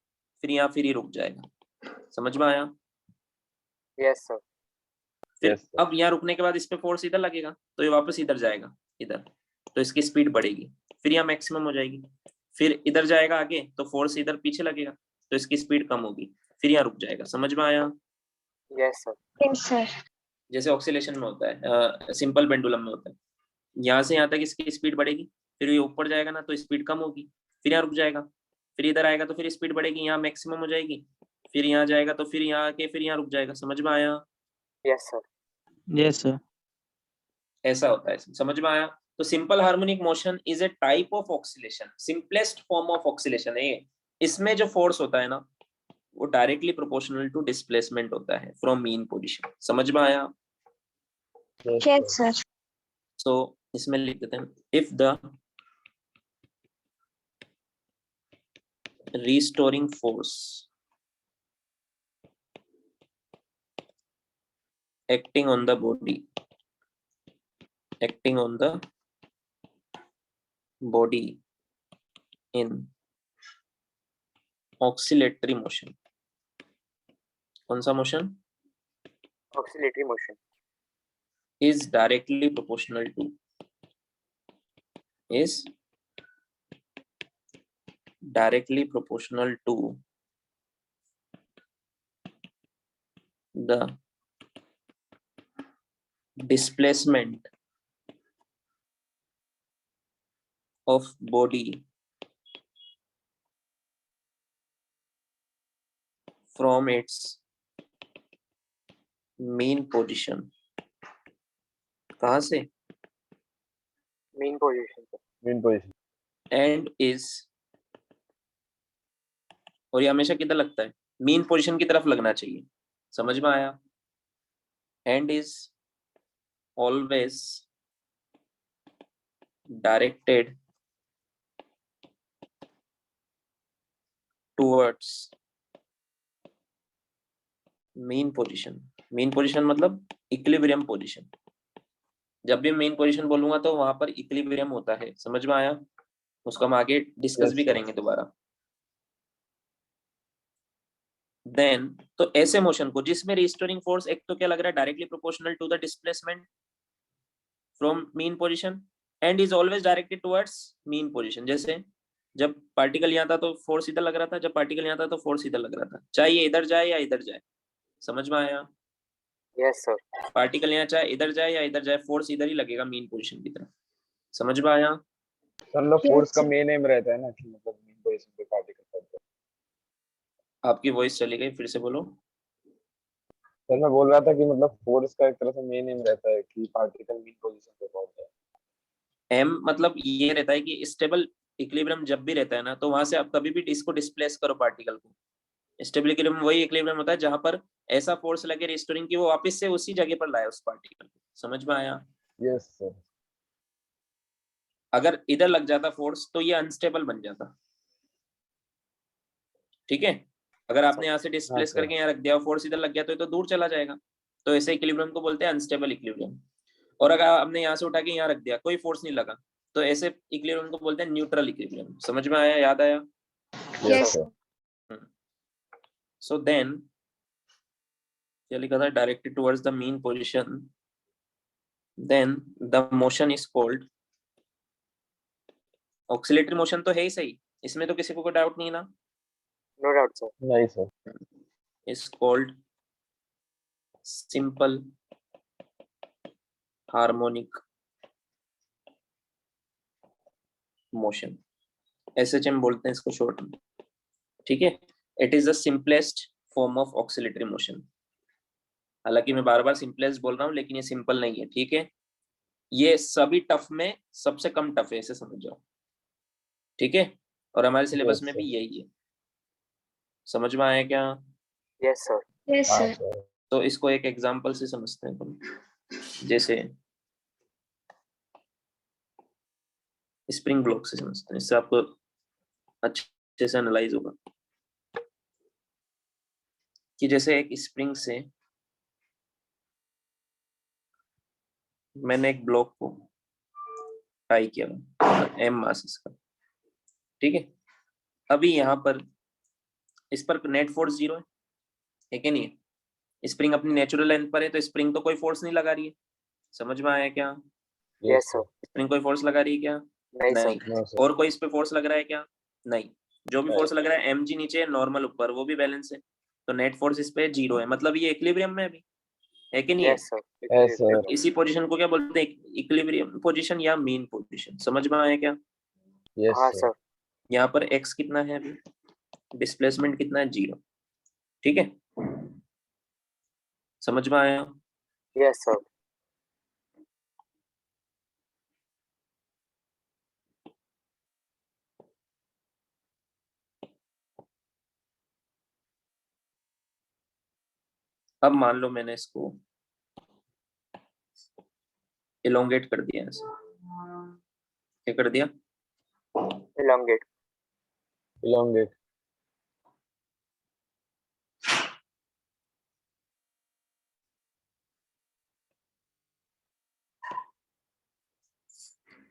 फिर यहाँ फिर ये रुक जाएगा। समझ में आया? Yes, sir. फिर Yes, sir. अब यहाँ रुकने के बाद इस पे फोर्स इधर लगेगा तो ये वापस इधर जाएगा, इधर, तो इसकी स्पीड बढ़ेगी, फिर यहाँ मैक्सिमम हो जाएगी। फिर इधर जाएगा आगे तो फोर्स इधर पीछे लगेगा तो इसकी स्पीड कम होगी, फिर यहाँ रुक जाएगा। समझ में आया? Yes, sir. Yes, sir. जैसे ऑक्सीलेशन में होता है, सिंपल पेंडुलम में होता है, यहाँ से यहाँ तक इसकी स्पीड बढ़ेगी, फिर ये ऊपर जाएगा ना तो स्पीड कम होगी, फिर यहाँ रुक जाएगा, फिर इधर आएगा तो फिर स्पीड बढ़ेगी, यहाँ मैक्सिमम हो जाएगी, फिर यहाँ जाएगा तो फिर यहाँ आके फिर यहाँ रुक जाएगा। समझ में आया? Yes, sir. Yes, sir. ऐसा होता है। समझ में आया? तो simple harmonic motion is a type of oscillation, simplest form of oscillation है ये। इसमें जो फोर्स होता है ना वो डायरेक्टली प्रोपोर्शनल टू डिस्प्लेसमेंट होता है फ्रॉम मीन पोजीशन। समझ में आया? Yes, sir. सो इसमें लिख देते हैं, if the restoring force acting on the body in oscillatory motion, कौन सा motion? Oscillatory motion. is directly proportional to the displacement of body from its mean position। कहाँ से? Mean position. Main position. and is, और ये हमेशा किधर लगता है? मीन पोजीशन की तरफ लगना चाहिए। समझ में आया? and is always directed towards mean position। mean position मतलब इक्विलिब्रियम पोजीशन। जब भी मेन पोजीशन बोलूंगा तो वहां पर इक्विलिब्रियम होता है। समझ में आया? उसको हम आगे डिस्कस Yes, भी sir. करेंगे दोबारा। देन तो ऐसे मोशन को जिसमें रिस्टोरिंग फोर्स एक तो क्या लग रहा है, directly proportional to the displacement from mean position and is always directed towards mean position. जैसे जब पार्टिकल यहाँ था तो फोर्स इधर लग रहा था, जब पार्टिकल यहाँ था तो फोर्स इधर लग रहा था, चाहे ये इधर जाए या इधर जाए। समझ में आया? Yes, sir. पार्टिकल यहाँ चाहे इधर जाए या इधर जाए, फोर्स इधर ही लगेगा मीन पोजीशन की तरफ। समझ में आया? सर मतलब फोर्स का sir. मेन एम रहता है ना कि मतलब मेन पोजीशन पे पार्टिकल पड़ता है। आपकी वॉइस चली गई, फिर से बोलो। सर मैं बोल रहा था कि मतलब फोर्स का एक तरह से मेन एम रहता है कि पार्टिकल मेन पोजीशन पे पहुंच जाए। एम मतलब ये रहता है कि स्टेबल इक्विलिब्रियम जब भी रहता है ना तो वहां से आप कभी भी इसको डिस्प्लेस करो पार्टिकल को। स्टेबल इक्विलिब्रियम वही इक्विलिब्रियम होता है जहां पर ऐसा फोर्स लगे रिस्टोरिंग की वो वापस से उसी जगह पर लाए उस पार्टिकल को। समझ में आया? Yes sir. अगर इधर लग जाता फोर्स तो ये अनस्टेबल बन जाता। ठीक है? अगर आपने यहाँ से डिस्प्लेस सर। करके यहाँ रख दिया, फोर्स इधर लग गया तो ये तो दूर चला जाएगा, तो ऐसे इक्विलिब्रियम को बोलते हैं अनस्टेबल इक्विलिब्रियम। और अगर आपने यहाँ से उठा के यहाँ रख दिया, कोई फोर्स नहीं लगा, तो ऐसे इक्विलिब्रियम को बोलते हैं न्यूट्रल इक्विलिब्रियम। समझ में आया? याद आया? Yes. सर। So then क्या लिखा था, directed towards the mean position, then the motion is called, oscillatory motion तो है ही सही, इसमें तो किसी को कोई डाउट नहीं है ना, नो डाउट सर। नहीं sir. Is called simple harmonic motion, SHM बोलते हैं इसको शॉर्ट में, ठीक है। It is the simplest form of oscillatory motion. हालांकि मैं बार बार सिंपलेस्ट बोल रहा हूँ, लेकिन ये सिंपल नहीं है, ठीक है। ये सभी टफ में सबसे कम टफ है, ऐसे समझ जाओ, ठीक है। और हमारे सिलेबस में भी यही है, समझ में आया क्या? Yes sir. यस हाँ सर। सर। तो इसको एक एग्जांपल से समझते हैं अपन, जैसे स्प्रिंग ब्लॉक से समझते हैं, इससे आपको अच्छे से एनालाइज होगा कि जैसे एक स्प्रिंग से मैंने एक ब्लॉक को टाई किया, एम मास इसका, ठीक है। अभी यहाँ पर इस पर नेट फोर्स 0 है कि नहीं है? स्प्रिंग अपनी नेचुरल लेंथ पर है, तो स्प्रिंग तो कोई फोर्स नहीं लगा रही है, समझ में आया क्या? Yes sir. स्प्रिंग कोई फोर्स लगा रही है क्या? नहीं सर। नहीं। No sir. और कोई इस पे फोर्स लग रहा है क्या? नहीं। जो भी फोर्स लग रहा है mg नीचे, नॉर्मल ऊपर, वो भी बैलेंस है, तो नेट फोर्स इस पे 0 है, मतलब ये इक्विलिब्रियम में अभी है कि नहीं है? Yes sir. Yes sir. इसी पोजीशन को क्या बोलते हैं, इक्विलिब्रियम पोजीशन या मीन पोजीशन, समझ में आया क्या? यस हाँ सर। सर। यहाँ पर x कितना है अभी, डिस्प्लेसमेंट कितना है, 0, ठीक है, समझ में आया? Yes sir. अब मान लो मैंने इसको इलोंगेट कर दिया ऐसे, क्या कर दिया? elongate। elongate।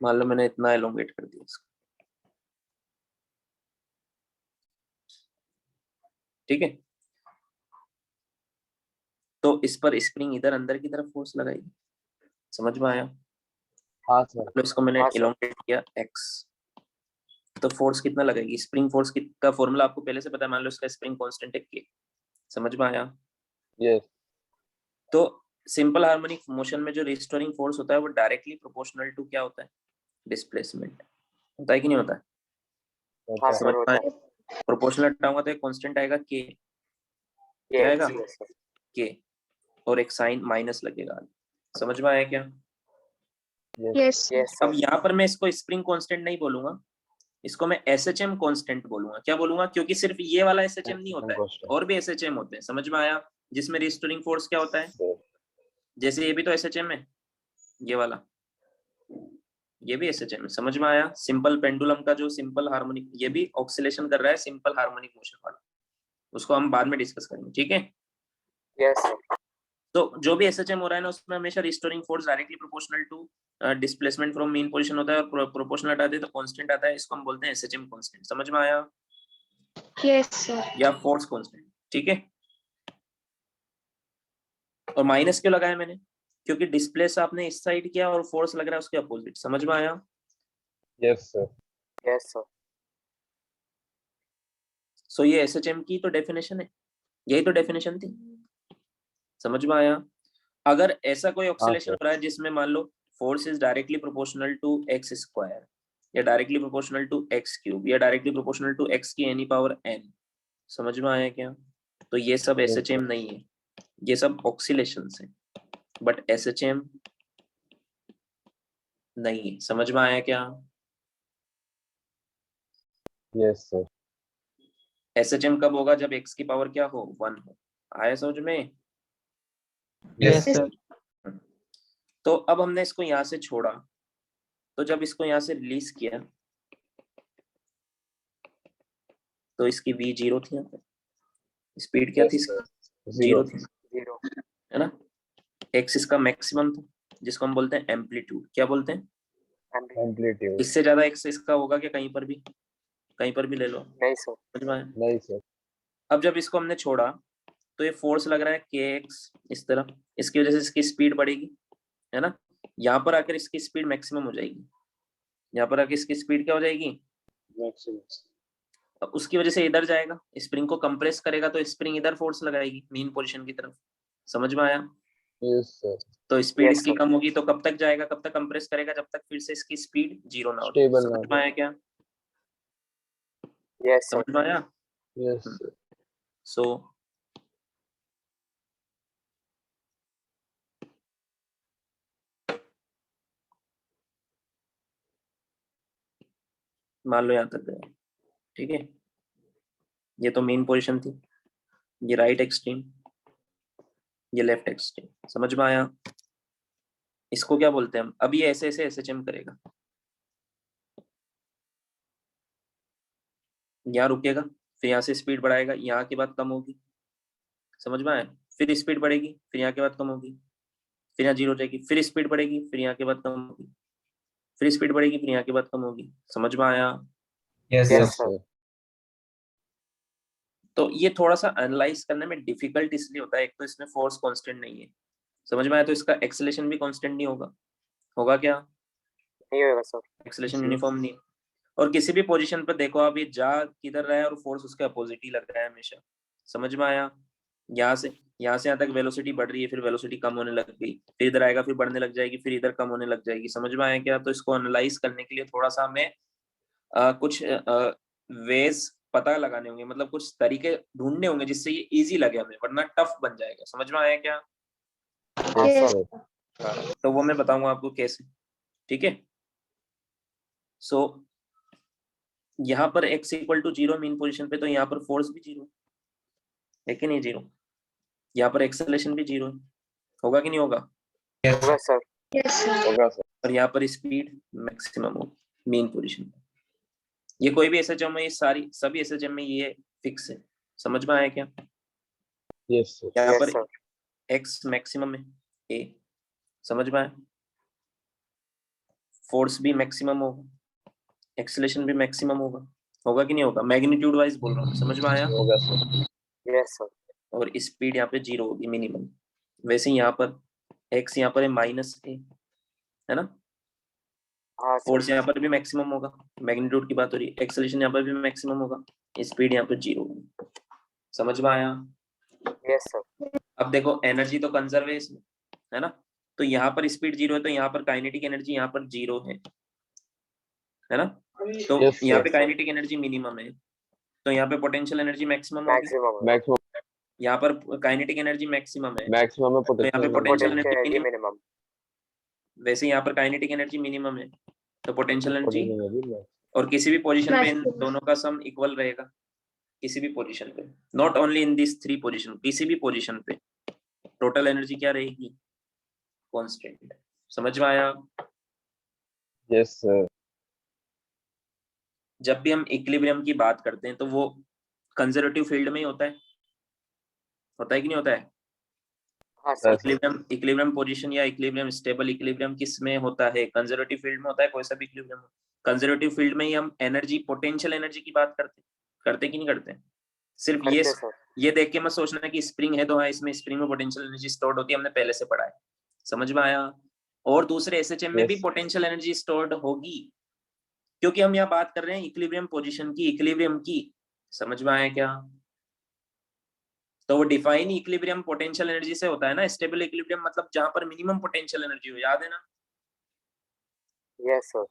मान लो मैंने इतना इलोंगेट कर दिया इसको, ठीक है। तो इस पर स्प्रिंग इधर अंदर की तरफ फोर्स लगाएगी, समझ में आया? हाँ सर। तो इसको मैंने हाँ सर। इलोंगेट किया x, तो फोर्स कितना लगेगी, स्प्रिंग फोर्स का फॉर्मूला आपको पहले से पता है, मान लो इसका स्प्रिंग कांस्टेंट है k, समझ में आया? यस। तो सिंपल हार्मोनिक मोशन में जो रिस्टोरिंग फोर्स होता है वो डायरेक्टली प्रोपोर्शनल टू क्या होता है, डिस्प्लेसमेंट, होता है कि नहीं होता है? हाँ होता समझ सर में होता आया? है। प्रोपोर्शनल टाउंगा तो एक कांस्टेंट आएगा k, क्या आएगा? Yes sir. k, और एक साइन माइनस लगेगा, समझ में आया क्या? यस। यस यस अब सर। यहाँ पर मैं इसको स्प्रिंग कांस्टेंट नहीं बोलूंगा, इसको मैं एसएचएम कांस्टेंट बोलूंगा। क्या बोलूंगा? क्योंकि सिर्फ ये वाला एसएचएम नहीं होता है, और भी एसएचएम होते हैं, समझ में आया? जिसमें रिस्टोरिंग फोर्स क्या होता है, जैसे ये भी तो एसएचएम है, ये वाला, ये भी एसएचएम है, समझ में आया? सिंपल पेंडुलम का जो सिंपल हार्मोनिक, ये भी ऑक्सिलेशन कर रहा है, सिंपल हार्मोनिक मोशन वाला, उसको हम बाद में डिस्कस करेंगे, ठीक है। Yes sir. तो जो भी एसएचएम हो रहा है ना, उसमें हमेशा restoring force directly proportional to displacement from mean position होता है, और प्रोपोर्शनल हटाते तो कांस्टेंट आता है, इसको हम बोलते हैं एसएचएम कांस्टेंट, समझ में आया? Yes sir. या फोर्स कांस्टेंट, ठीक है। और माइनस क्यों लगाया मैंने, क्योंकि डिस्प्लेस आपने इस साइड किया और फोर्स लग रहा है उसके अपोजिट, समझ में आया? Yes sir. Yes sir. So ये एसएचएम की तो डेफिनेशन है, यही तो डेफिनेशन थी, समझ में आया? अगर ऐसा कोई ऑक्सीलेशन हो रहा है जिसमें मान लो force is directly proportional to x square, या directly proportional to x cube, या डायरेक्टली प्रोपोर्शनल टू एक्स की एनी पावर एन, समझ में आया क्या? तो ये सब एसएचएम नहीं है, ये सब ऑक्सीलेशंस है, बट एसएचएम नहीं है, समझ में आया क्या? Yes sir. एसएचएम कब होगा, जब एक्स की पावर क्या हो, 1 हो, आया समझ में? Yes, sir. तो अब हमने इसको यहाँ से छोड़ा, तो जब इसको यहाँ से रिलीज किया तो इसकी v 0 थी, यहाँ पे स्पीड क्या थी इसकी, 0 थी, जीरो। है ना। x इसका मैक्सिमम था, जिसको हम बोलते हैं एम्पलीट्यूड, क्या बोलते हैं? एम्पलीट्यूड। इससे ज्यादा x इसका होगा क्या, कहीं पर भी ले लो, नहीं सर। समझ में आया? नहीं सर। अब जब इसको हमने छोड़ा तो ये फोर्स लग रहा है kx इस तरह, इसकी वजह से इसकी स्पीड बढ़ेगी, है ना। यहाँ पर आकर इसकी स्पीड मैक्सिमम हो जाएगी, यहाँ पर आकर इसकी स्पीड क्या हो जाएगी, मैक्सिमम। अब उसकी वजह से इधर जाएगा, स्प्रिंग को कंप्रेस करेगा तो स्प्रिंग इधर फोर्स लगाएगी मेन पोजीशन की तरफ। समझ में आया। Yes sir. तो स्पीड Yes, इसकी sir. कम होगी तो कब तक जाएगा, कब तक कंप्रेस करेगा, जब तक फिर से इसकी स्पीड जीरो ना हो जाए। स्टेबल ना समझ में आया क्या, Yes, sir. समझ में आया। Yes sir. सो मान लो यहाँ तक गया, ठीक है। ये तो मेन पोजीशन थी, ये राइट एक्सट्रीम, ये लेफ्ट एक्सट्रीम। समझ में आया। इसको क्या बोलते हैं हम, अब ये ऐसे ऐसे एसएचएम करेगा, यहाँ रुकेगा, फिर यहाँ से स्पीड बढ़ाएगा, यहाँ के बाद कम होगी। समझ में आया। फिर स्पीड बढ़ेगी, फिर यहाँ के बाद कम होगी, फिर यहाँ जीरो हो जाएगी, फिर स्पीड बढ़ेगी, फिर यहाँ के बाद कम होगी, फिर स्पीड बढ़ेगी, फिर यहाँ के बाद कम होगी। समझ में आया। Yes, Yes, sir. Yes sir. Sir. तो ये थोड़ा सा एनालाइज करने में डिफिकल्ट इसलिए होता है, एक तो इसमें फोर्स कांस्टेंट नहीं है, समझ में आया, तो इसका एक्सेलेरेशन भी कांस्टेंट नहीं होगा। होगा क्या, नहीं होगा सर। एक्सेलेरेशन यूनिफॉर्म नहीं है। और किसी भी पोजीशन पर देखो आप, ये जा किधर रहा है और फोर्स उसके अपोजिट ही लग रहा है हमेशा। समझ में आया। यहाँ से यहाँ तक वेलोसिटी बढ़ रही है, फिर वेलोसिटी कम होने लग गई, फिर इधर आएगा, फिर बढ़ने लग जाएगी, फिर इधर कम होने लग जाएगी। समझ में आया क्या। तो इसको एनालाइज करने के लिए थोड़ा सा हमें कुछ वेज पता लगाने होंगे, मतलब कुछ तरीके ढूंढने होंगे जिससे ये इजी लगे हमें, वरना टफ बन जाएगा। समझ में आया क्या। हाँ Yes. सर। हाँ, तो वो मैं बताऊंगा आपको कैसे, ठीक है। सो यहाँ पर x equal to zero mean position पे, तो यहाँ पर फोर्स भी जीरो है कि नहीं, जीरो। यहाँ पर एक्सेलरेशन भी जीरो है, होगा कि नहीं होगा। Yes, होगा सर। Yes, sir. होगा सर। और यहाँ पर स्पीड मैक्सिमम हो मेन पोजीशन पे। ये कोई भी एसएचएम में, ये सारी सभी एसएचएम में ये फिक्स है। समझ में आया क्या। Yes sir. यहाँ Yes, पर sir. x मैक्सिमम है a, समझ में आया। फोर्स भी मैक्सिमम होगा, एक्सेलरेशन भी मैक्सिमम होगा, होगा कि नहीं होगा। मैग्नीट्यूड वाइज बोल रहा हूँ, समझ में आया। होगा सर। Yes, sir. और स्पीड यहाँ पे जीरो होगी मिनिमम। वैसे ही यहाँ पर x यहाँ पर है माइनस ए, है ना। हाँ सर। फोर्स यहाँ पर भी मैक्सिमम होगा, मैग्नीट्यूड की बात हो रही है। एक्सेलरेशन यहाँ पर भी मैक्सिमम होगा, स्पीड यहाँ पर जीरो होगी। समझ में आया। Yes, sir. अब देखो एनर्जी तो कंजर्व है इसमें, है ना। तो यहाँ पर स्पीड जीरो है, तो यहाँ पर काइनेटिक एनर्जी यहाँ पर जीरो है ना। तो यस यहाँ सर। पे काइनेटिक एनर्जी मिनिमम है, तो यहाँ पे पोटेंशियल एनर्जी मैक्सिमम होगी। Maximum होगा। मैक्सिमम। यहाँ पर काइनेटिक एनर्जी मैक्सिमम है, मैक्सिमम में तो यहाँ पे potential potential Potential energy energy minimum. minimum. वैसे यहाँ पर काइनेटिक एनर्जी मिनिमम है, तो पोटेंशियल एनर्जी। पोटेंशियल। और किसी भी पोजीशन पे इन Maximum. दोनों का सम इक्वल रहेगा, किसी भी पोजीशन पे, not only in this three position, किसी भी पोजीशन पे टोटल एनर्जी क्या रहेगी, कांस्टेंट। समझ में आया। Yes sir. जब भी हम इक्विलिब्रियम की बात करते हैं तो वो कंजर्वेटिव फील्ड में ही होता है कि नहीं होता है। हाँ सर। इक्विलिब्रियम पोजीशन या इक्विलिब्रियम स्टेबल इक्विलिब्रियम किस में होता है, कंजर्वेटिव फील्ड में होता है। कोई सा भी इक्विलिब्रियम, कंजर्वेटिव फील्ड में ही हम एनर्जी, पोटेंशियल एनर्जी की बात करते कि नहीं करते। सिर्फ करते सर। ये देख के मत सोचना कि स्प्रिंग है तो हाँ इसमें स्प्रिंग में पोटेंशियल एनर्जी स्टोर्ड होती है, हमने पहले से पढ़ा है। समझ में आया। और दूसरे एसएचएम में भी यस। पोटेंशियल एनर्जी स्टोर्ड होगी, क्योंकि हम यहाँ बात कर रहे हैं इक्विलिब्रियम पोजीशन की, इक्विलिब्रियम की। समझ में आया क्या। तो वो डिफाइन इक्विलिब्रियम पोटेंशियल एनर्जी से होता है ना। स्टेबल इक्विलिब्रियम मतलब जहां पर मिनिमम पोटेंशियल एनर्जी हो, याद है ना। Yes, sir.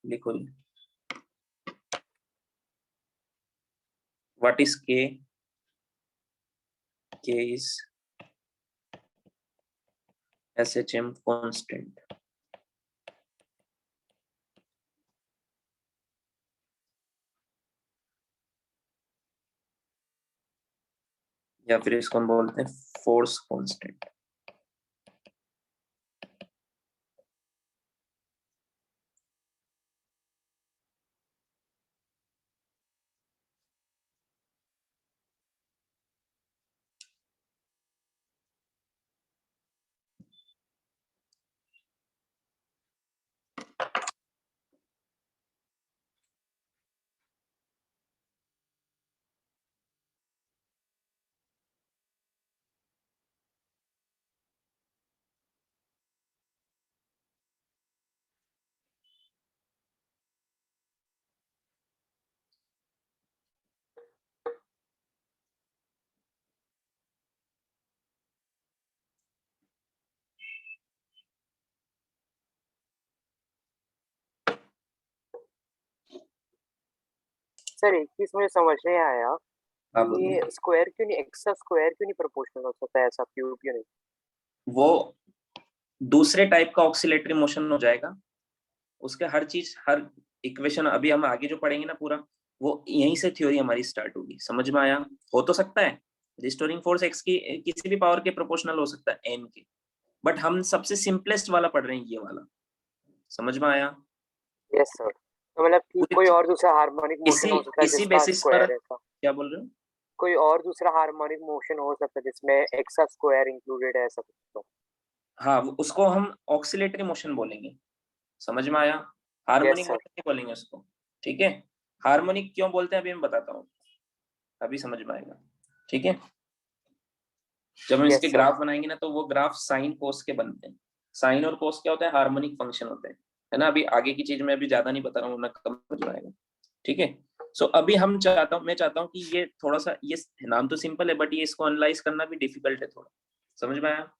लिखो, व्हाट इज के, के इज एसएचएम कांस्टेंट। या फिर इसको हम बोलते हैं फोर्स कांस्टेंट। सर एक चीज मुझे समझ नहीं आया, हाँ बोलिए। ये स्क्वायर क्यों नहीं, एक्स का स्क्वायर क्यों नहीं प्रोपोर्शनल हो सकता है, ऐसा क्यों क्यों नहीं? वो दूसरे टाइप का ऑक्सीलेटरी मोशन हो जाएगा, उसके हर चीज, हर इक्वेशन अभी हम आगे जो पढ़ेंगे ना पूरा, वो यहीं से थ्योरी हमारी स्टार्ट होगी। समझ में आया? हो तो सकता है रिस्टोरिंग फोर्स एक्स की किसी भी पावर के प्रोपोर्शनल हो सकता है एन के, बट हम सबसे सिंपलेस्ट वाला पढ़ रहे हैं, ये वाला। समझ में आया? यस सर, तो मतलब कि कोई और दूसरा हार्मोनिक इसी मोशन हो सकता है इसी जिसका बेसिस पर, स्क्वायर है ऐसा? क्या बोल रहे हो? कोई और दूसरा हार्मोनिक मोशन हो सकता है जिसमें एक्स का स्क्वायर इंक्लूडेड है, ऐसा कुछ तो? हाँ, उसको हम ऑक्सीलेटरी मोशन बोलेंगे। समझ में आया? Yes harmonic sir. मोशन नहीं बोलेंगे उसको। ठीक है, हार्मोनिक क्यों बोलते हैं अभी मैं बताता हूँ, अभी समझ में आएगा। ठीक है, जब हम यस इसके सर। ग्राफ बनाएंगे ना, तो वो ग्राफ साइन कोस के बनते हैं। साइन और कोस क्या होता है? हार्मोनिक फंक्शन होते हैं, है ना। अभी आगे की चीज मैं अभी ज्यादा नहीं बता रहा हूँ, ना कम समझ में आएगा। ठीक है, सो अभी मैं चाहता हूँ कि ये थोड़ा सा, ये नाम तो सिंपल है बट ये इसको एनालाइज करना भी डिफिकल्ट है थोड़ा। समझ में आया?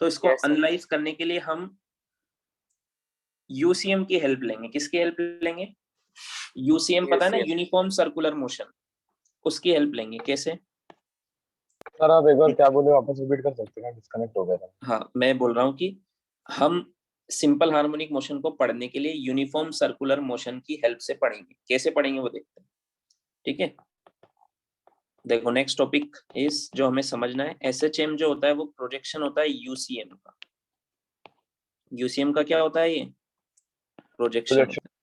तो इसको यस सर। एनालाइज करने के लिए हम यूसीएम की हेल्प लेंगे। किसकी हेल्प लेंगे? यूसीएम, पता है ना, UCM। यूनिफॉर्म सर्कुलर मोशन, उसकी हेल्प लेंगे। कैसे? सर आप एक बार क्या बोले, वापस रिपीट कर सकते हैं? डिस्कनेक्ट हो गया था। हाँ, मैं बोल रहा हूँ कि हम सिंपल हार्मोनिक मोशन को पढ़ने के लिए यूनिफॉर्म सर्कुलर मोशन की हेल्प से पढ़ेंगे। कैसे पढ़ेंगे वो देखते हैं। ठीक है, देखो नेक्स्ट टॉपिक इस जो हमें समझना है, एसएचएम जो होता है वो प्रोजेक्शन होता है यूसीएम का। यूसीएम का क्या होता है? ये प्रोजेक्शन Projection। होता है।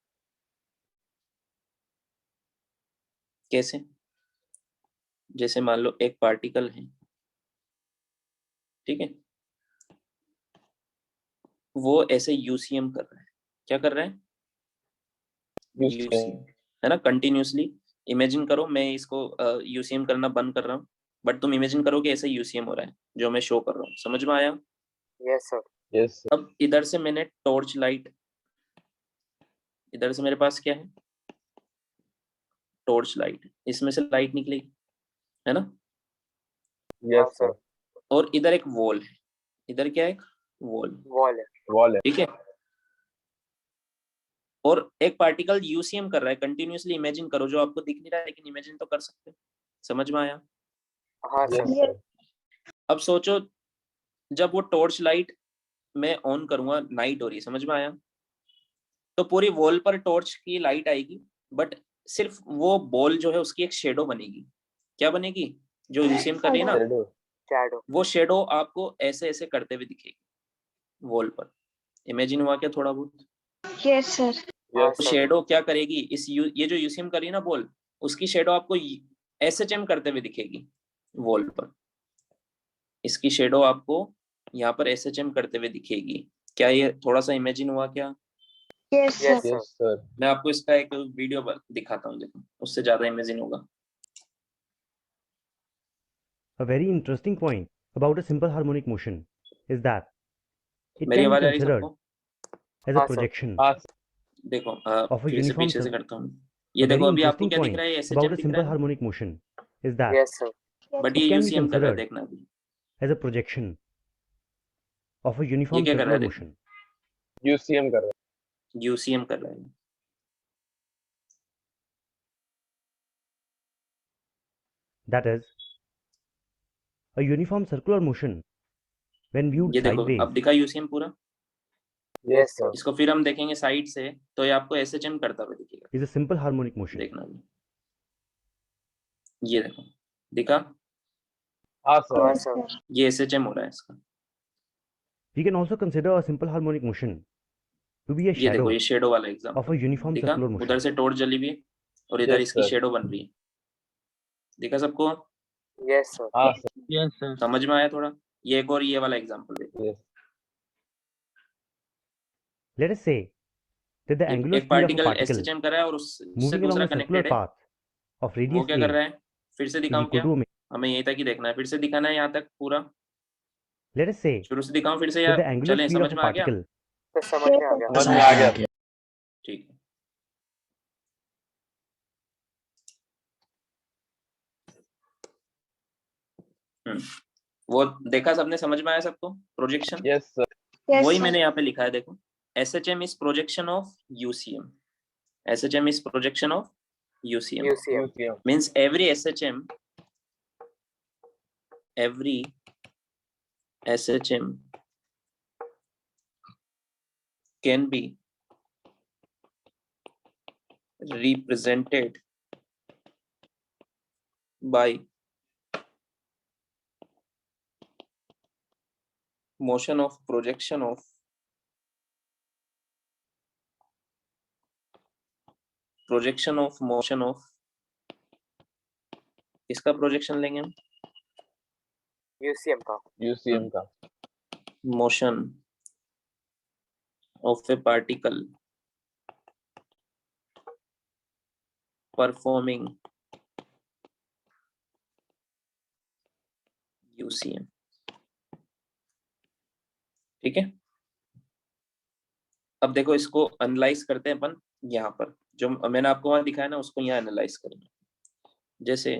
कैसे? जैसे मान लो एक पार्टिकल है, ठीक है, वो ऐसे यूसीएम कर रहा है। क्या कर रहा है? यूसीएम, है ना, कंटिन्यूसली। इमेजिन करो मैं इसको यूसीएम करना बंद कर रहा हूँ, बट तुम इमेजिन करो कि ऐसे यूसीएम हो रहा है जो मैं शो कर रहा हूँ। समझ में आया? Yes sir. यस अब इधर से मैंने टॉर्च लाइट, इधर से मेरे पास क्या है? टॉर्च लाइट, इसमें से लाइट निकलेगी, है ना। हाँ यस सर। सर। और इधर एक वॉल है, इधर क्या है? एक वॉल। वॉल है। वॉल है। ठीक है, और एक पार्टिकल यूसीएम कर रहा है कंटिन्यूअसली। इमेजिन करो, जो आपको दिख नहीं रहा है लेकिन इमेजिन तो कर सकते हो। समझ में आया? हाँ यस सर। सर। अब सोचो, जब वो टॉर्च लाइट मैं ऑन करूंगा, नाइट हो रही है, समझ में आया, तो पूरी वॉल पर टॉर्च की लाइट आएगी, बट सिर्फ वो बॉल जो है उसकी एक शेडो बनेगी। क्या बनेगी? जो यूसीएम कर रही है ना, Shadow। शैडो। वो शेडो आपको ऐसे ऐसे करते हुए दिखेगी वॉल पर। इमेजिन हुआ क्या थोड़ा बहुत? Yes, sir. हाँ यस सर। शेडो क्या करेगी? ये जो यूसीएम कर रही है ना बॉल, उसकी शेडो आपको एसएचएम करते हुए दिखेगी वॉल पर। इसकी शेडो आपको यहाँ पर एसएचएम करते हुए दिखेगी। क्या ये थोड़ा सा इमेजिन हुआ क्या? Yes, sir. Yes sir. Yes sir. मैं आपको इसका एक वीडियो दिखाता हूँ, देखो उससे ज्यादा इमेजिन होगा। A very interesting point about a simple harmonic motion is that it मेरी can be आवाज आ रही considered सबको? as a हाँ सर। projection हाँ सर। देखो of a फिर से uniform पीछे से cir- करता हूँ। ये A देखो very अभी आपको interesting क्या दिख point रहा है? about एसएचएम a दिख रहा simple है ना, harmonic motion is that yes sir. But ये it can be यूसीएम कर रहा है, considered देखना अभी। as a projection of a ये uniform क्या कर रहा circular है? देखो, motion. यूसीएम कर रहे यूसीएम कर रहा है। That is, a uniform circular motion when viewed ये देखो sideways अब दिखा यूसीएम पूरा। हैं। Yes yes sir. सर। इसको फिर हम देखेंगे साइड से, तो ये आपको एसएचएम करता हुआ दिखेगा। is a simple harmonic motion. देखना अभी, ये देखो, दिखा? हाँ सर। हाँ Yes, सर। sir. ये एसएचएम हो रहा है इसका। We can also consider a simple harmonic motion to be a ये देखो, shadow ये शेडो वाला of a एग्जांपल uniform दिखा? circular उधर motion. से टॉर्च जली हुई है और इधर यस इसकी सर। शेडो बन रही है। दिखा सबको? Yes sir. हाँ सर। Yes, sir. समझ में आया थोड़ा? ये एक और ये वाला एग्जांपल देखो। Yes. Let us say that the angular एक speed of a particle particle SHM कर रहा है और उससे moving along दूसरा a circular कनेक्टेड है, path of वो radius क्या कर a रहा है? फिर से is दिखाऊं equal क्या? to omega. हमें यहीं तक ही देखना है, फिर से दिखाना है यहाँ तक पूरा। Let us say शुरू से दिखाऊं फिर से, या that the angular चलें? speed of समझ a में आ गया? particle तो समझ में आ गया। समझ में आ गया। ठीक है, वो देखा सबने? समझ में आया सबको? Projection yes sir. Yes, वही sir. मैंने यहाँ पे लिखा है, देखो, SHM is projection of UCM. SHM is projection of UCM UCM. UCM. means every SHM can be represented by motion of projection of motion of इसका प्रोजेक्शन लेंगे हम UCM का. UCM का. motion of a particle performing UCM. ठीक है, अब देखो इसको एनालाइज करते हैं अपन यहाँ पर, जो मैंने आपको वहां दिखाया ना उसको यहाँ एनालाइज करेंगे। जैसे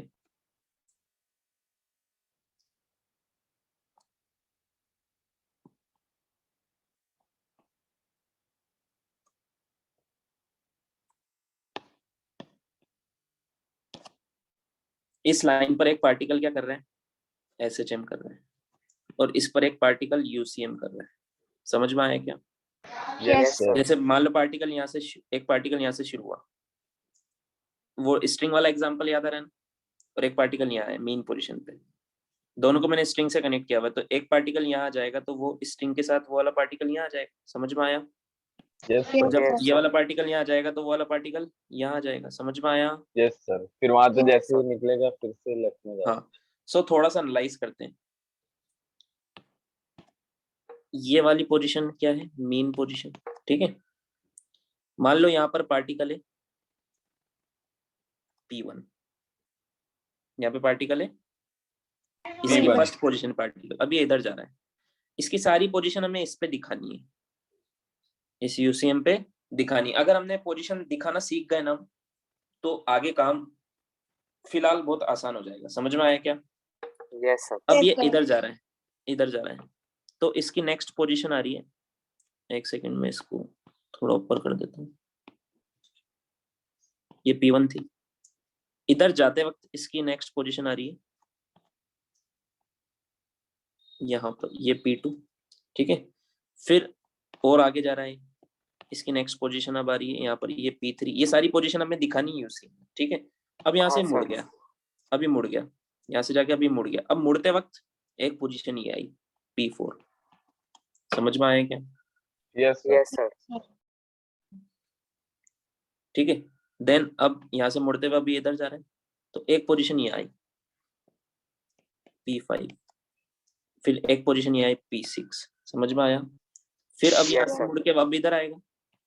इस लाइन पर एक पार्टिकल क्या कर रहा है, SHM कर रहा है, और इस पर एक पार्टिकल UCM कर रहा है। समझ में आया क्या? Yes, sir. जैसे मान लो पार्टिकल यहाँ से एक पार्टिकल यहाँ से शुरू हुआ, वो स्ट्रिंग वाला एग्जांपल याद आ रहा है ना, और एक पार्टिकल यहाँ है मीन पोजीशन पे, दोनों को मैंने स्ट्रिंग से कनेक्ट किया हुआ है, तो एक पार्टिकल यहाँ आ जाएगा तो वो स्ट्रिंग के साथ वो वाला पार्टिकल यहाँ आ जाएगा। समझ में आया? Yes और sir. जब Yes, ये sir. वाला पार्टिकल यहाँ आ जाएगा तो वो वाला पार्टिकल यहाँ आ जाएगा। समझ में आया? Yes sir. फिर वहां से Yes, जैसे sir. ही निकलेगा फिर से लेफ्ट में जाएगा. हाँ, सो थोड़ा सा एनालाइज करते हैं। ये वाली पोजीशन क्या है, मीन पोजीशन, ठीक है। मान लो यहाँ पर पार्टिकल है P1, यहाँ पे पार्टिकल है, इसकी P1. फर्स्ट पोजीशन पार्टिकल अभी इधर जा रहा है, इसकी सारी पोजीशन हमें इस पे दिखानी है, इस UCM पे दिखानी है। अगर हमने पोजीशन दिखाना सीख गए ना तो आगे काम फिलहाल बहुत आसान हो जाएगा। समझ में आया क्या? Yes, sir. अब Yes, ये sir. इधर जा रहा है, इधर जा रहा है, तो इसकी नेक्स्ट पोजीशन आ रही है, एक सेकंड में इसको थोड़ा ऊपर कर देता हूँ। ये P1 थी, इधर जाते वक्त इसकी नेक्स्ट पोजीशन आ रही है यहाँ पर, ये P2, ठीक है। फिर और आगे जा रहा है, इसकी नेक्स्ट पोजीशन अब आ रही है यहाँ पर, ये P3। ये सारी पोजीशन हमें दिखानी है UCM, ठीक है। अब यहाँ से हाँ, मुड़ sir. गया, अभी मुड़ गया, यहाँ से जाके अभी मुड़ गया। अब मुड़ते वक्त एक पोजीशन ये आई P4। समझ में आया क्या? Yes sir. Yes, sir. ठीक है। देन अब यहाँ से मुड़ते हुए अभी इधर जा रहे हैं, तो एक पोजीशन ये आई P5, फिर एक पोजीशन ये आई P6। समझ में आया? फिर अब यहाँ Yes, से sir. मुड़ के अब इधर आएगा,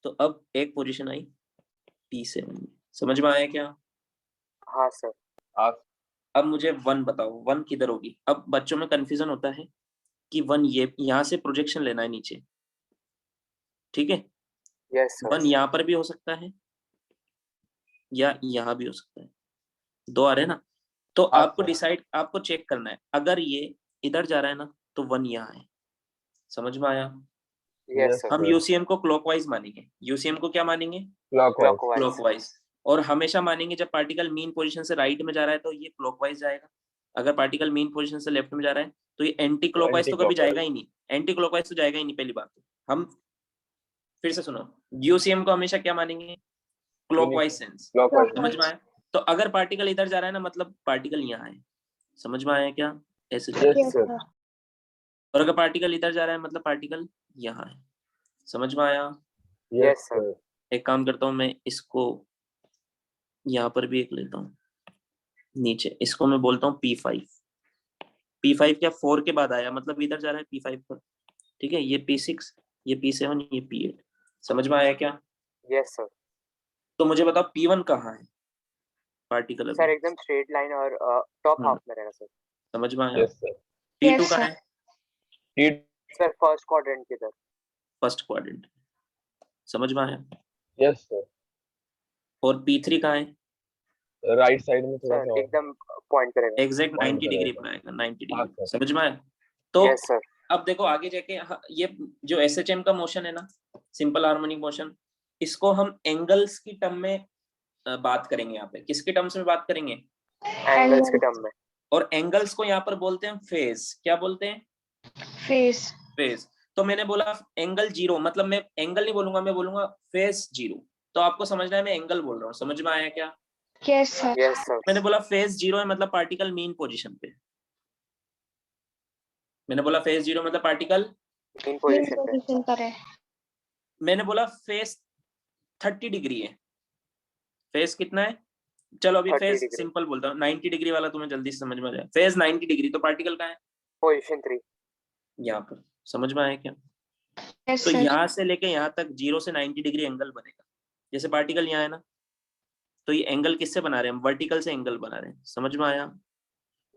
तो अब एक पोजीशन आई P7। समझ में आया क्या? हाँ, sir. अब मुझे 1 बताओ, 1 किधर होगी? अब बच्चों में कंफ्यूजन होता है कि 1 ये यहाँ से प्रोजेक्शन लेना है नीचे, ठीक है। Yes, sir. 1 यहाँ पर भी हो सकता है या यहाँ भी हो सकता है, 2 आ रहे हैं ना। तो आपको डिसाइड, आपको चेक करना है, अगर ये इधर जा रहा है ना तो 1 यहाँ है। समझ में आया? Yes, sir. हम sir. UCM को क्लॉकवाइज मानेंगे। UCM को क्या मानेंगे? Clockwise. Clockwise. क्लॉकवाइज। और हमेशा मानेंगे जब पार्टिकल मीन पोजीशन से राइट में जा रहा है तो ये क्लॉकवाइज जाएगा, अगर पार्टिकल मीन पोजीशन से लेफ्ट में जा रहा है तो ये एंटी क्लॉकवाइज तो कभी Anti-clockwise. जाएगा ही नहीं, एंटी क्लॉकवाइज तो जाएगा ही नहीं। पहली बात तो हम फिर से सुनो, UCM को हमेशा क्या मानेंगे? Clockwise sense. Clockwise. समझ में आया? तो अगर पार्टिकल इधर जा रहा है ना मतलब पार्टिकल यहाँ है। समझ में आया क्या? ऐसे जा रहा है। Yes Yes, sir. sir. और अगर पार्टिकल इधर जा रहा है मतलब पार्टिकल यहाँ है। समझ में आया? Yes sir. sir. एक काम करता हूँ, मैं इसको यहाँ पर भी एक लेता हूँ नीचे, इसको मैं बोलता हूँ P5। P5 क्या 4 के बाद आया, मतलब इधर जा रहा है P5 पर, ठीक है। ये P6, ये P7, ये P8। समझ में आया क्या? Yes, sir. तो मुझे बताओ P1 कहाँ है पार्टिकल? Sir, एकदम straight line और top half में रहेगा, sir. समझ में आया? Yes sir. P2 Yes, कहाँ sir. है? Sir, first quadrant की तरफ. First quadrant. समझ में आया? Yes sir. और P3 कहाँ है? Right side में थोड़ा Sir, सा. एकदम point करेगा. एग्जैक्ट Point 90 डिग्री करेगा. पर आएगा, 90 हाँ, डिग्री। sir. समझ में आया? तो Yes, sir. अब देखो आगे जाके ये जो SHM का मोशन है ना, सिंपल हार्मोनिक मोशन, इसको हम एंगल्स की टर्म में बात करेंगे यहाँ पे, किसके टर्म्स में बात करेंगे? एंगल्स के टर्म में। और एंगल्स को यहाँ पर बोलते हैं फेज। क्या बोलते हैं? फेस। फेज। तो मैंने बोला एंगल जीरो, मतलब मैं एंगल नहीं बोलूंगा, मैं बोलूंगा फेज जीरो। तो आपको समझना है मैं एंगल बोल रहा हूँ, समझ में आया क्या? Yes sir. Yes sir. मैंने बोला फेज जीरो है मतलब पार्टिकल मीन पोजीशन पे। मैंने बोला फेज जीरो मतलब पार्टिकल मीन पोजीशन पे। पोजीशन पर है। मैंने बोला फेज 30 डिग्री है। फेज कितना है? चलो अभी 30 फेज डिग्री। सिंपल बोलता हूँ, 90 डिग्री वाला तुम्हें जल्दी से समझ में आ जाए। फेज 90 डिग्री, तो पार्टिकल कहाँ है? पोजीशन 3। यहाँ पर। समझ में आया क्या? यस तो सर। यहाँ से लेके यहाँ तक 0 से 90 डिग्री एंगल बनेगा। जैसे पार्टिकल यहाँ है ना, तो ये एंगल किससे बना रहे हैं? वर्टिकल से एंगल बना रहे हैं। समझ में आया?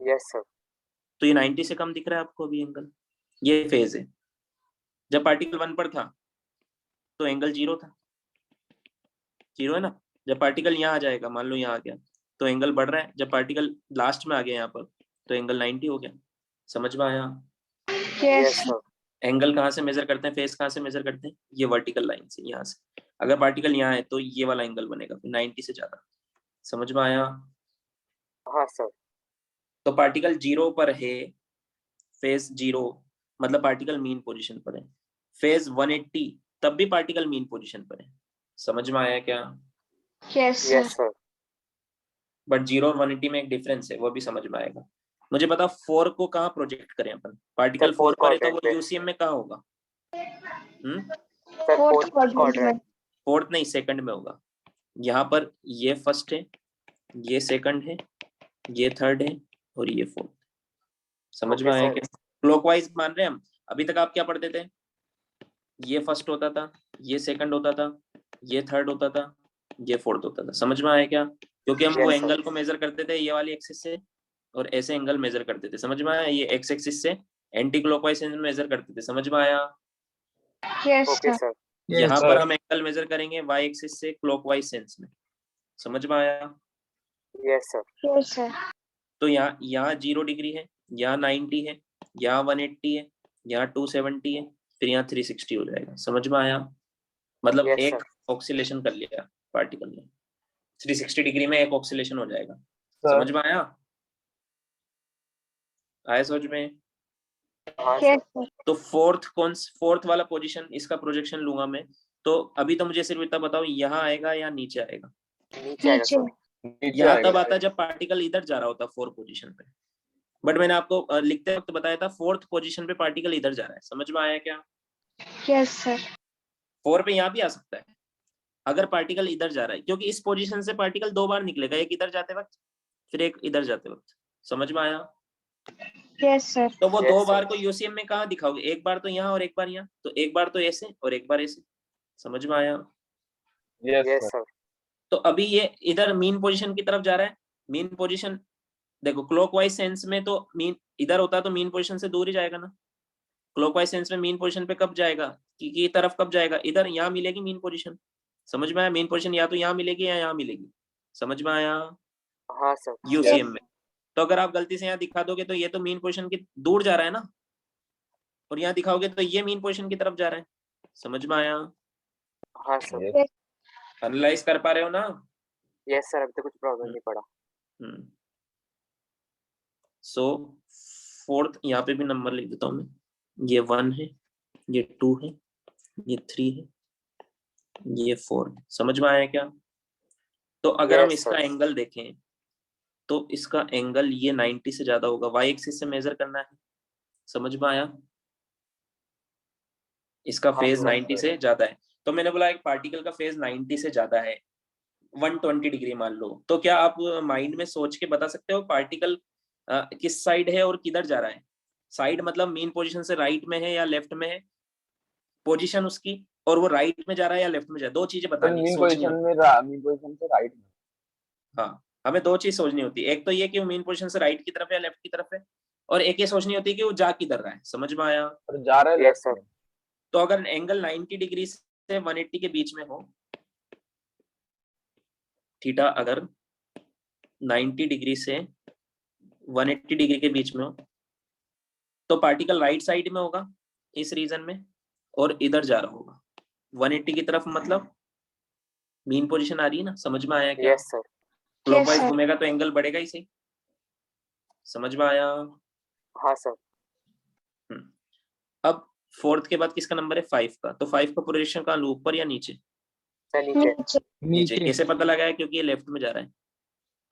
Yes sir. तो ये 90 से कम दिख रहा है आपको अभी एंगल, ये फेज है। जब पार्टिकल 1 पर था तो एंगल 0 था, 0 है ना। जब पार्टिकल यहाँ आ जाएगा, मान लो यहाँ आ गया, तो एंगल बढ़ रहा है। जब पार्टिकल लास्ट में आ गया यहाँ पर तो एंगल 90 हो गया। समझ में आया? Yes yes sir. Sir. Angle कहाँ से मेजर करते हैं? फेस कहाँ से मेजर करते हैं? ये वर्टिकल लाइन से, यहाँ से। अगर पार्टिकल यहाँ है तो ये वाला एंगल बनेगा 90 से ज्यादा। समझ में आया? हाँ सर। तो पार्टिकल 0 पर है, फेज 0 मतलब पार्टिकल मीन पोजीशन पर है। फेज 180 तब भी पार्टिकल मीन पोजीशन पर है। समझ में आया क्या? Yes yes sir. Sir. But 0 और 180 में एक डिफरेंस है, वो भी समझ में आएगा। मुझे बता 4 को कहाँ प्रोजेक्ट करें अपन? पार्टिकल 4 पर है तो वो यूसीएम में कहाँ होगा? सर फोर्थ फोर्थ क्वाड्रेंट में। फोर्थ नहीं, सेकंड में होगा। यहाँ पर ये फर्स्ट है, ये सेकंड है, ये थर्ड है और ये फोर्थ। समझ में Okay, आया sir. क्या? क्लॉकवाइज मान रहे हैं हम। अभी तक आप क्या पढ़ते थे? ये फर्स्ट होता था, ये सेकंड होता था, ये थर्ड होता था, ये फोर्थ होता था। समझ में आया क्या? क्योंकि हम वो Yes, sir. एंगल को मेजर करते थे ये वाली एक्सिस से, और ऐसे एंगल मेजर करते थे। समझ में आया? ये एक्स एक्सिस से एंटी क्लॉकवाइज मेजर करते थे। समझ में आया? Yes Okay, sir. sir. यहाँ पर हम एंगल मेजर करेंगे वाई एक्सिस से क्लॉकवाइज सेंस में। समझ में आया? Yes, sir. Yes sir. तो यहाँ 0 डिग्री है, यहाँ 90 है, यहाँ 180 है, यहाँ 270 है, फिर यहाँ 360 हो जाएगा। समझ में आया? मतलब Yes, एक sir. ऑक्सीलेशन कर लिया पार्टिकल ने, 360 डिग्री में एक ऑक्सीलेशन हो जाएगा। सर। समझ में आया? आया समझ में? हाँ यस सर. सर। तो फोर्थ वाला पोजीशन, इसका प्रोजेक्शन लूंगा मैं। तो अभी तो मुझे सिर्फ इतना बताओ, यहाँ आएगा या नीचे आएगा? नीचे आएगा नीचे। सर. नीचे यहाँ आएगा तब आता है जब पार्टिकल इधर जा रहा होता, फोर्थ पोजीशन पे। बट मैंने आपको लिखते वक्त बताया था फोर्थ पोजीशन पे पार्टिकल इधर जा रहा है। समझ में आया क्या? Yes sir. 4 पे यहाँ भी आ सकता है अगर पार्टिकल इधर जा रहा है, क्योंकि इस पोजीशन से पार्टिकल 2 बार निकलेगा, एक इधर जाते वक्त फिर एक इधर जाते वक्त। समझ में आया? Yes sir. तो वो Yes, 2 sir. बार को यूसीएम में कहाँ दिखाओगे? एक बार तो यहाँ और एक बार यहाँ, तो एक बार तो ऐसे और एक बार ऐसे। समझ में आया? Yes Yes, sir. sir. तो अभी ये इधर मीन पोजीशन की तरफ जा रहा है। मीन पोजीशन देखो, क्लॉकवाइज सेंस में तो मीन इधर होता तो मीन पोजीशन से दूर ही जाएगा ना। क्लॉकवाइज सेंस में मीन पोजीशन पे कब जाएगा की तरफ कब जाएगा? इधर, यहाँ मिलेगी मीन पोजीशन। समझ में आया? मीन पोजीशन या तो यहाँ मिलेगी या यहाँ मिलेगी। समझ में आया? हाँ सर. यूसीएम में। तो अगर आप गलती से यहाँ दिखा दोगे तो ये तो मीन पोजीशन की दूर जा रहा है ना, और यहाँ दिखाओगे तो ये मीन पोजीशन की तरफ जा रहा है। समझ में आया? हाँ सर. एनालाइज कर पा रहे हो ना? Yes, sir. अभी तो कुछ प्रॉब्लम नहीं पड़ा. सो फोर्थ यहाँ पे भी नंबर लिख देता हूँ मैं। ये 1 है, ये 2 है, ये 3 है, ये 4 है। समझ में आया क्या? तो अगर हम Yes, इसका sir. एंगल देखें तो इसका एंगल ये 90 से ज्यादा होगा। वाई एक्सिस से मेजर करना है। समझ में आया? इसका हाँ, फेज sir. 90 से ज्यादा है। तो मैंने बोला एक पार्टिकल का फेज 90 से ज्यादा है, 120 डिग्री मान लो, तो क्या आप माइंड में सोच के बता सकते हो पार्टिकल किस साइड है और किधर जा रहा है? साइड मतलब मीन पोजीशन से राइट में है या लेफ्ट में है पोजीशन उसकी, और वो राइट में जा रहा है या लेफ्ट में जा रहा है। 2 चीजें सर बतानी, मीन सोचनी पोजीशन होती। में मीन पोजीशन से राइट में। हाँ, हमें 2 चीज सोचनी होती है। एक तो ये कि वो मीन पोजीशन से राइट की तरफ है या लेफ्ट की तरफ है, और एक ये सोचनी होती है कि वो जा किधर रहा है। समझ में आया? और जा रहा है Yes, लेफ्ट sir. में। तो अगर एंगल 90 डिग्री से 180 के बीच में हो, थीटा अगर 90 डिग्री से 180 डिग्री के बीच में हो, तो पार्टिकल राइट साइड में होगा इस रीजन में, और इधर जा रहा होगा 180 की तरफ, मतलब मीन पोजीशन आ रही है ना, समझ में आया क्या? Yes sir. Clockwise sir. घूमेगा तो एंगल बढ़ेगा ही सही, समझ में आया? हाँ सर। अब फोर्थ के बाद किसका नंबर है? 5 का। तो 5 का पोजीशन कहाँ लूँ, ऊपर या नीचे? सर नीचे। नीचे. नीचे। कैसे पता लगाया? क्योंकि ये लेफ्ट में जा रहा है।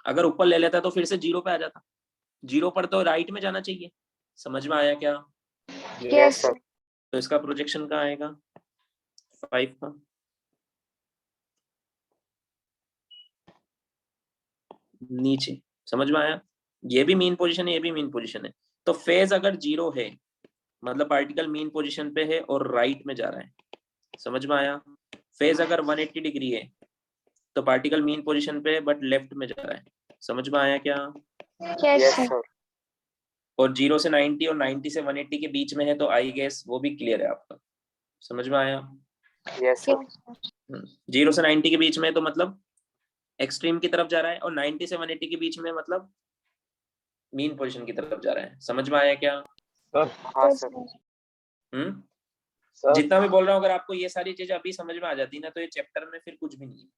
अगर ऊपर ले लेता तो फिर से 0 पे आ जाता, 0 पर तो राइट में जाना चाहिए, समझ में आया क्या? Yes, sir. sir. तो इसका प्रोजेक्शन कहाँ आएगा? 5 का नीचे, समझ में आया? ये भी मीन पोजीशन है, ये भी मीन पोजीशन है। तो फेज अगर 0 है मतलब पार्टिकल मीन पोजीशन पे है और राइट में जा रहा है, समझ में आया? फेज अगर 180 डिग्री है तो पार्टिकल मीन पोजीशन पे है बट लेफ्ट में जा रहा है, समझ में आया क्या? Yes, yes sir. सर। और 0 से 90 और 90 से 180 के बीच में है तो आई गेस वो भी क्लियर है आपका, समझ में आया? Yes sir. Yes, sir. 0 से 90 के बीच में है तो मतलब एक्सट्रीम की तरफ जा रहा है, और 90 से 180 के बीच में मतलब मीन पोजीशन की तरफ जा रहा है, समझ में आया क्या? सर हाँ Yes, सर। sir. सर जितना भी बोल रहा हूँ, अगर आपको ये सारी चीजें अभी समझ में आ जाती ना तो ये चैप्टर में फिर कुछ भी नहीं है।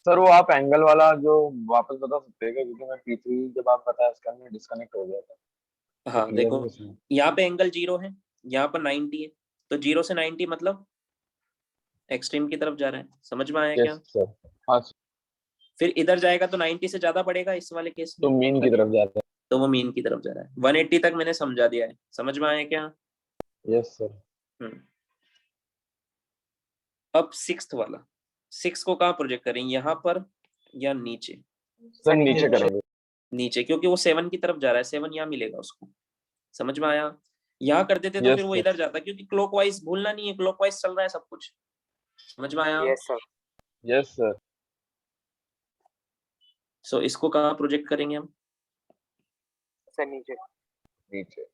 सर वो आप एंगल वाला जो वापस बता सकते हैं क्या, क्योंकि मैं P3 जब आप बताया उसके अंदर डिस्कनेक्ट हो गया था। हाँ clear देखो, नहीं सुना। यहाँ पे एंगल 0 है, यहाँ पर 90 है, तो 0 से 90 मतलब एक्सट्रीम की तरफ जा रहा है, समझ में आया क्या? Yes sir. हाँ sir, फिर इधर जाएगा तो 90 से ज्यादा बढ़ेगा इस वाले केस तो में, मीन की तरफ जाता तो वो मीन की तरफ जा रहा है। 180 तक मैंने समझा दिया है, समझ में आया क्या? है। Yes sir. हम्म। अब 6th वाला, 6 को कहाँ प्रोजेक्ट करें, यहाँ पर या नीचे? सर नीचे करेंगे। नीचे, क्योंकि वो 7 की तरफ जा रहा है, 7 यहाँ मिलेगा उसको, समझ में आया? यहाँ कर देते तो यस फिर वो सर। इधर जाता, क्योंकि क्लॉकवाइज भूलना नहीं है, क्लॉकवाइज चल रहा है सब कुछ, समझ में आया? Yes sir. Yes sir. So इसको कहाँ प्रोजेक्ट करेंगे हम? सर नीचे। नीचे।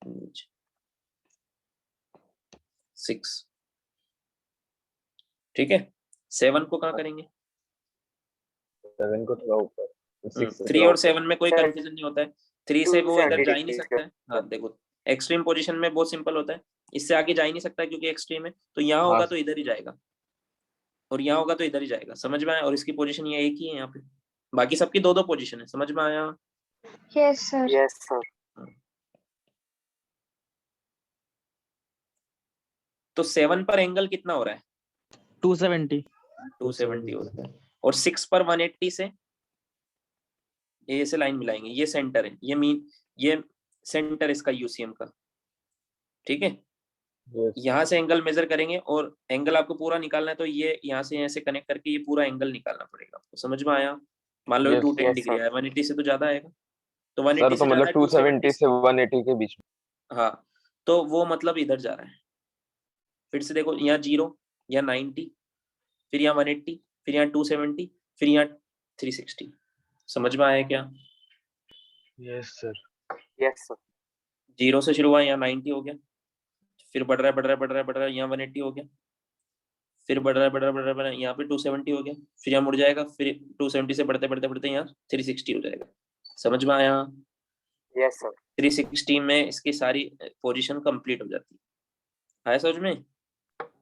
नीचे। 6, ठीक है। 7 को कहाँ करेंगे? 7 को थोड़ा ऊपर। 6 से 3 थोड़ा और 7 में कोई Sir, कंफ्यूजन नहीं होता है, 3 से वो इधर 270 जा ही नहीं degrees सकता है। हाँ देखो, एक्सट्रीम पोजीशन में बहुत सिंपल होता है, इससे आगे जा ही नहीं सकता है क्योंकि एक्सट्रीम है, तो यहाँ हाँ होगा तो इधर ही जाएगा, और यहाँ होगा तो इधर ही जाएगा, समझ में आया? और इसकी पोजीशन ये एक ही है यहाँ पे, बाकी सबकी 2-2 पोजीशन है, समझ में आया? Yes, sir. Yes sir. तो 7 पर एंगल कितना हो रहा है? 270। 270 हो रहा है, और 6 पर 180 से ये से लाइन मिलाएंगे, ये सेंटर है, ये मीन, ये सेंटर इसका यूसीएम का, ठीक है। यस यहाँ से एंगल मेजर करेंगे, और एंगल आपको पूरा निकालना है तो ये यहाँ से ऐसे कनेक्ट करके ये पूरा एंगल निकालना पड़ेगा आपको, समझ में आया? मान लो Yes, 210 yes, डिग्री sir. है, 180 से तो ज्यादा आएगा, तो सर 180 तो से मतलब ज्यादा 270 से 180 के बीच में। हाँ, तो वो मतलब इधर जा रहा है। फिर से देखो, यहाँ 0, यहाँ 90, फिर यहाँ 180, फिर यहाँ 270, फिर यहाँ 360, समझ में आया क्या? Yes sir. Yes sir. 0 से शुरू हुआ, यहाँ 90 हो गया, फिर बढ़ रहा है, बढ़ रहा है, बढ़ रहा है, बढ़ रहा है, यहाँ 180 हो गया, फिर बढ़ रहा है, बढ़ रहा है, बढ़ रहा है, बढ़ रहा है, यहाँ पे 270 हो गया, फिर यहाँ मुड़ जाएगा, फिर 270 से बढ़ते बढ़ते बढ़ते यहाँ 360 हो जाएगा, समझ में आया? Yes sir. 360 में इसकी सारी पोजीशन कंप्लीट हो जाती है, आया समझ में?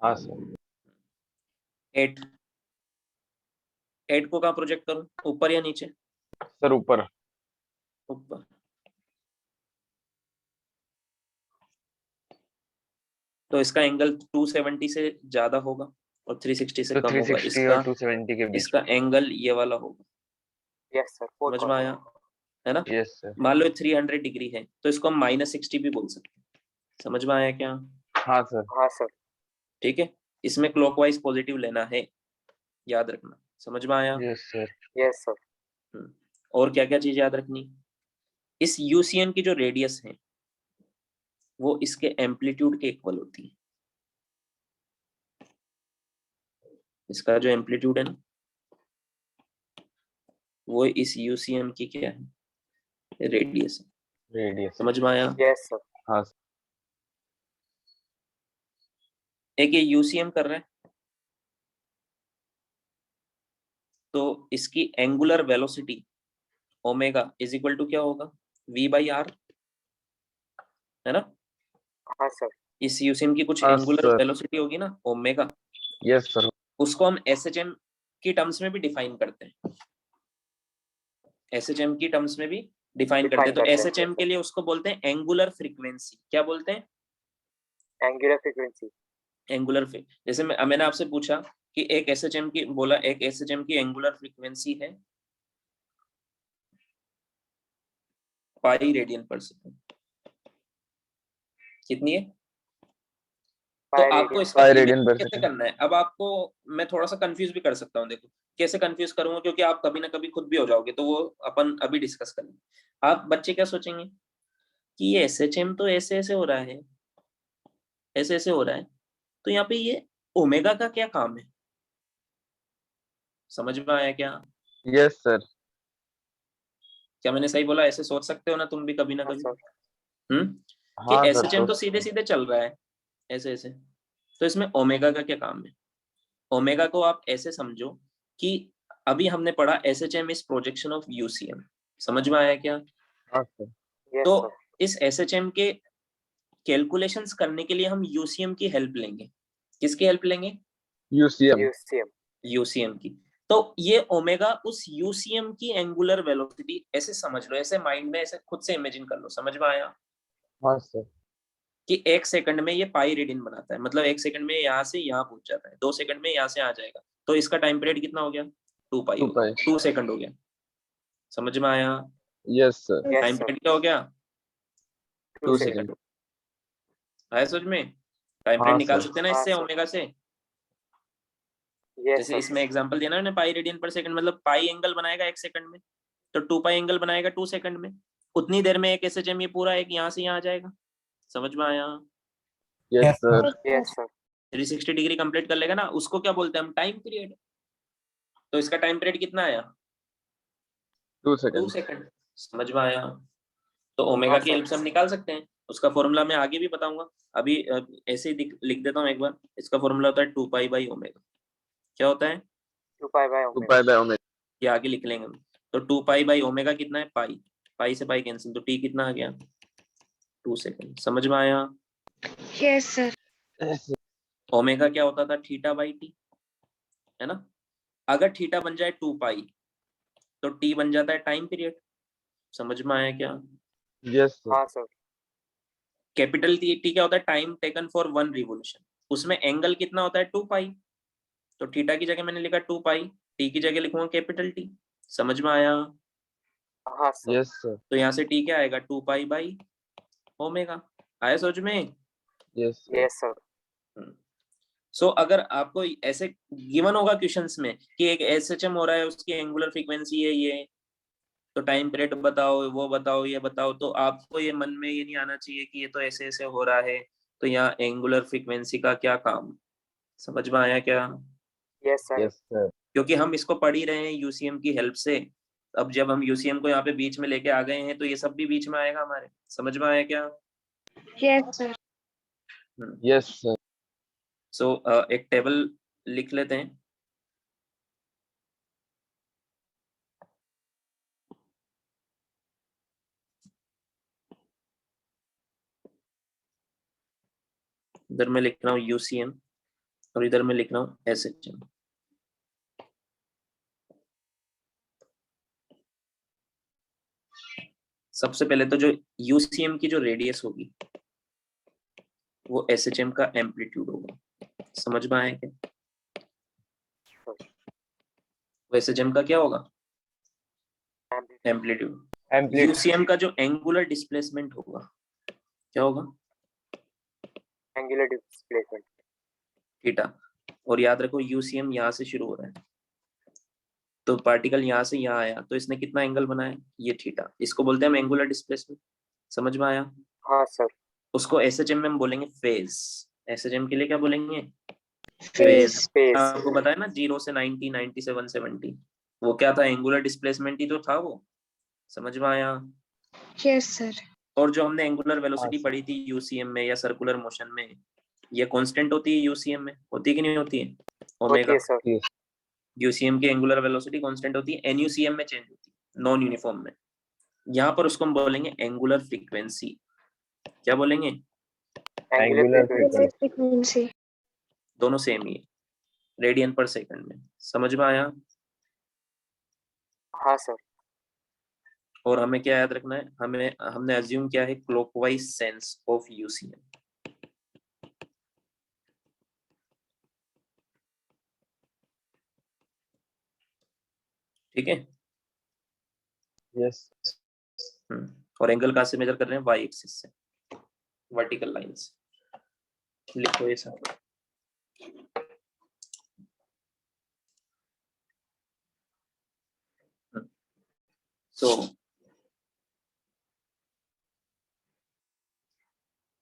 हाँ सर। 8 को कहाँ प्रोजेक्ट करूँ, ऊपर या नीचे? सर ऊपर। ऊपर। तो इसका एंगल 270 से ज्यादा होगा और 360 से तो कम होगा, 360 और 270 के बीच इसका एंगल ये वाला होगा, यस सर। समझ में आया? है ना? Yes sir. मान लो 300 डिग्री है तो इसको हम -60 भी बोल सकते हैं, समझ में आया क्या? हाँ सर। हाँ सर। ठीक है, इसमें क्लॉकवाइज पॉजिटिव लेना है, याद रखना, समझ में आया? Yes sir. Yes sir. और क्या क्या चीज याद रखनी, इस यूसीएन की जो रेडियस है वो इसके एम्पलीट्यूड के इक्वल होती है, इसका जो एम्पलीट्यूड है ना वो इस यूसीएम की क्या है, रेडियस है, रेडियस। समझ में आया? Yes sir. हाँ सर। एक ये यूसीएम कर रहा है तो इसकी angular velocity omega is equal to क्या होगा, v/r, है ना? हाँ सर। इस यूसीएम की कुछ हाँ एंगुलर सर। वेलोसिटी होगी ना, ओमेगा, यस सर। उसको हम SHM की टर्म्स में भी डिफाइन करते हैं, SHM की टर्म्स में भी डिफाइन करते हैं। तो SHM के लिए उसको बोलते हैं एंगुलर फ्रीक्वेंसी। क्या बोलते हैं? Angular frequency. एंगुलर जैसे मैंने आपसे पूछा कि एक SHM की बोला, एक SHM की एंगुलर फ्रीक्वेंसी है पाई रेडियन पर सेकंड। कितनी है? तो आपको इसका कैसे करना है? अब आपको मैं थोड़ा सा कंफ्यूज भी कर सकता हूँ। देखो कैसे कंफ्यूज करूंगा, क्योंकि आप कभी ना कभी खुद भी हो जाओगे, तो वो अपन अभी डिस्कस करेंगे। आप बच्चे क्या सोचेंगे कि ये SHM तो ऐसे ऐसे हो रहा है, ऐसे ऐसे हो रहा है, तो यहाँ पे ये ओमेगा का क्या काम है? समझ में आया क्या? Yes sir. क्या मैंने सही बोला? ऐसे सोच सकते हो ना तुम भी कभी ना कभी। कि हाँ सर, SHM तो सीधे सीधे चल रहा है ऐसे ऐसे, तो इसमें ओमेगा का क्या काम है? ओमेगा को आप ऐसे समझो कि अभी हमने पढ़ा SHM is projection of UCM। समझ में आया क्या? हाँ सर। तो इस SHM के कैलकुलेशंस करने के लिए हम UCM की हेल्प लेंगे। किसकी हेल्प लेंगे? UCM की। तो ये ओमेगा उस UCM की एंगुलर वेलोसिटी, ऐसे समझ लो, ऐसे माइंड में ऐसे खुद से इमेजिन कर लो। समझ में आया? हाँ सर। कि 1 सेकंड में ये पाई रेडियन बनाता है, मतलब 1 सेकंड में यहाँ से यहाँ पहुंच जाता है, 2 सेकंड में यहाँ से आ जाएगा, तो इसका टाइम पीरियड कितना हो गया? 2 पाई हो गया, 2 सेकंड हो गया। समझ में आया? Yes sir. टाइम पीरियड क्या हो गया? 2 सेकंड। सेकंड। आया समझ में? टाइम पीरियड हाँ निकाल सर। सकते हैं ना इससे, ओमेगा से। जैसे इसमें एग्जांपल दिया ना मैंने, पाई रेडियन पर सेकंड, मतलब पाई एंगल बनाएगा 1 सेकंड में, तो 2 पाई एंगल बनाएगा 2 सेकंड में। उतनी देर में एक SHM ये पूरा एक यहाँ से यहाँ आ जाएगा। समझ में आया? Yes sir. 360 डिग्री कंप्लीट कर लेगा ना, उसको क्या बोलते हैं हम? Time period. तो इसका टाइम पीरियड कितना आया? 2 2 सेकंड। सेकंड। समझ में आया? तो ओमेगा की हेल्प से हम निकाल सकते हैं। उसका फॉर्मूला मैं आगे भी बताऊंगा, अभी ऐसे ही लिख देता हूँ एक बार। इसका फॉर्मूला होता है 2 पाई बाई ओमेगा। क्या होता है? 2 pi by 2 pi by omega. ये आगे लिख लेंगे हम। तो 2 पाई बाई ओमेगा कितना है? पाई। पाई से पाई कैंसिल, तो टी कितना आ गया? 2 सेकंड। समझ में आया? Yes, sir. ओमेगा क्या होता था? थीटा बाई टी, है ना? अगर थीटा बन जाए 2 पाई, तो टी बन जाता है टाइम पीरियड। समझ में आया क्या? Yes sir. हाँ सर। कैपिटल टी क्या होता है? Time taken for 1 revolution. उसमें एंगल कितना होता है? 2 पाई। तो थीटा की जगह मैंने लिखा 2 पाई, टी की जगह लिखूंगा कैपिटल टी। समझ में आया? हाँ सर। Yes sir. तो यहाँ से टी क्या आएगा? 2 पाई बाई ओमेगा। आया सोच में? Yes yes sir. सो अगर आपको ऐसे गिवन होगा क्वेश्चंस में कि एक SHM हो रहा है, उसकी एंगुलर फ्रीक्वेंसी है ये, तो टाइम पीरियड बताओ, वो बताओ, ये बताओ, तो आपको ये मन में ये नहीं आना चाहिए कि ये तो ऐसे ऐसे हो रहा है, तो यहाँ एंगुलर फ्रीक्वेंसी का क्या काम। समझ में आया क्या? Yes sir. Yes sir. क्योंकि हम इसको पढ़ ही रहे हैं UCM की हेल्प से। अब जब हम UCM को यहाँ पे बीच में लेके आ गए हैं, तो ये सब भी बीच में आएगा हमारे। समझ में आया क्या? Yes, sir. Yes sir. So एक टेबल लिख लेते हैं। इधर मैं लिख रहा हूँ UCM और इधर मैं लिख रहा हूँ SHM। सबसे पहले तो जो UCM की जो रेडियस होगी, वो SHM का एम्पलीट्यूड होगा। समझ में आया क्या? वो SHM का क्या होगा? एम्पलीट्यूड। UCM का जो एंगुलर डिस्प्लेसमेंट होगा, क्या होगा? Angular displacement. थीटा। और याद रखो UCM यहाँ से शुरू हो रहा है, तो पार्टिकल यहाँ से यहाँ आया, तो इसने कितना एंगल बनाया? ये थीटा। इसको बोलते हैं हम एंगुलर डिस्प्लेसमेंट। समझ में आया? हाँ सर। उसको SHM में हम बोलेंगे फेज। SHM के लिए क्या बोलेंगे? Phase. स्पेस। आपको पता है ना, 0 से 90, 97, 70, वो क्या था? एंगुलर डिस्प्लेसमेंट ही तो था वो। समझ में आया? Yes, sir. और जो हमने एंगुलर वेलोसिटी पढ़ी थी UCM में या सर्कुलर मोशन में, ये कांस्टेंट होती है UCM में, होती है कि नहीं होती है? ओमेगा। UCM की एंगुलर वेलोसिटी कांस्टेंट होती है, NUCM में चेंज होती है, नॉन यूनिफॉर्म में। यहाँ पर उसको हम बोलेंगे एंगुलर फ्रीक्वेंसी। क्या बोलेंगे? Angular frequency. Frequency. दोनों सेम ही है। रेडियन पर सेकंड में। समझ में आया? हाँ सर। और हमें क्या याद रखना है, हमने अज्यूम किया है क्लॉकवाइज सेंस ऑफ यूसीएम। ठीक है। यस। और एंगल कहाँ से मेजर कर रहे हैं? वाई एक्सिस से, वर्टिकल लाइन से। लिखो ये सब। सो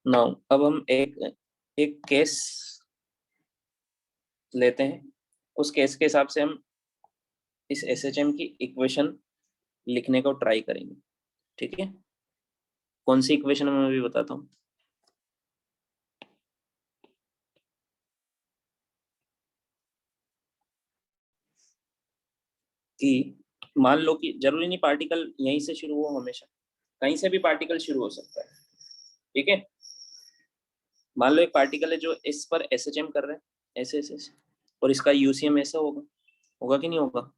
नाउ अब हम एक केस लेते हैं। उस केस के हिसाब से हम इस एसएचएम की इक्वेशन लिखने को ट्राई करेंगे। ठीक है। कौन सी इक्वेशन मैं अभी बताता हूँ। कि मान लो कि जरूरी नहीं पार्टिकल यहीं से शुरू हो, हमेशा कहीं से भी पार्टिकल शुरू हो सकता है। ठीक है। मान लो एक पार्टिकल है जो इस पर एसएचएम कर रहे हैं ऐसे ऐसे, और इसका यूसीएम ऐसा होगा, होगा कि नहीं होगा?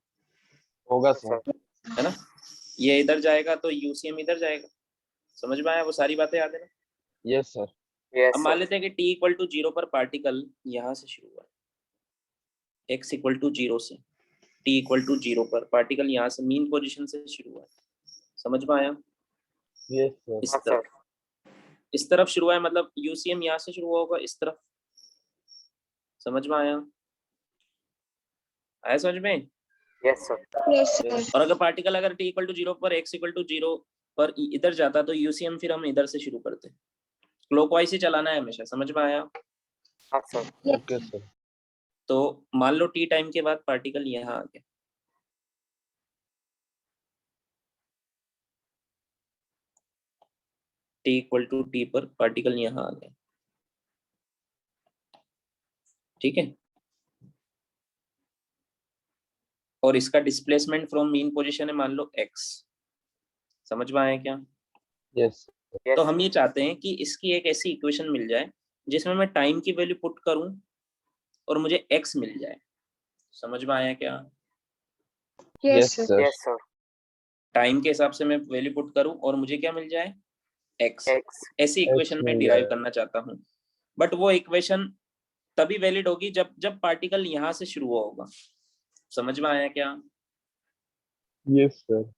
होगा सर। है ना। ये इधर जाएगा तो यूसीएम इधर जाएगा। समझ में आया? वो सारी बातें याद है ना? Yes sir. यस अब मान सर। लेते हैं कि t इक्वल टू 0 पर पार्टिकल यहाँ से शुरू हुआ है, x इक्वल टू 0 से। t इक्वल टू 0 पर पार्टिकल यहाँ से मीन पोजीशन से शुरू हुआ है। समझ में आया? Yes sir. इस हाँ तरफ, सर। इस तरफ शुरू हुआ है, मतलब यूसीएम यहाँ से शुरू हुआ होगा इस तरफ। समझ में आया? आया समझ में? Yes sir. Yes, sir. और अगर पार्टिकल अगर t इक्वल टू 0 पर, x इक्वल टू 0 पर इधर जाता तो यूसीएम फिर हम इधर से शुरू करते। क्लॉकवाइज ही चलाना है हमेशा। समझ में आया? हाँ सर। Okay sir. तो मान लो t टाइम के बाद पार्टिकल यहाँ आ गया। t इक्वल टू t पर पार्टिकल यहाँ आ गया। ठीक है। और इसका डिस्प्लेसमेंट फ्रॉम मीन पोजीशन है मान लो x। समझ में आया क्या? यस। तो हम ये चाहते हैं कि इसकी एक ऐसी इक्वेशन मिल जाए जिसमें मैं टाइम की वैल्यू पुट करूं और मुझे x मिल जाए। समझ में आया क्या? Yes, yes sir. Sir. Yes sir. Time के हिसाब से मैं वैल्यू पुट करूं और मुझे क्या मिल जाए? x। एक्स। ऐसी इक्वेशन में मिल डिराइव जाए। करना चाहता हूं। बट वो इक्वेशन तभी वैलिड होगी जब पार्टिकल यहाँ से शुरू हुआ होगा। समझ में आया क्या? Yes sir.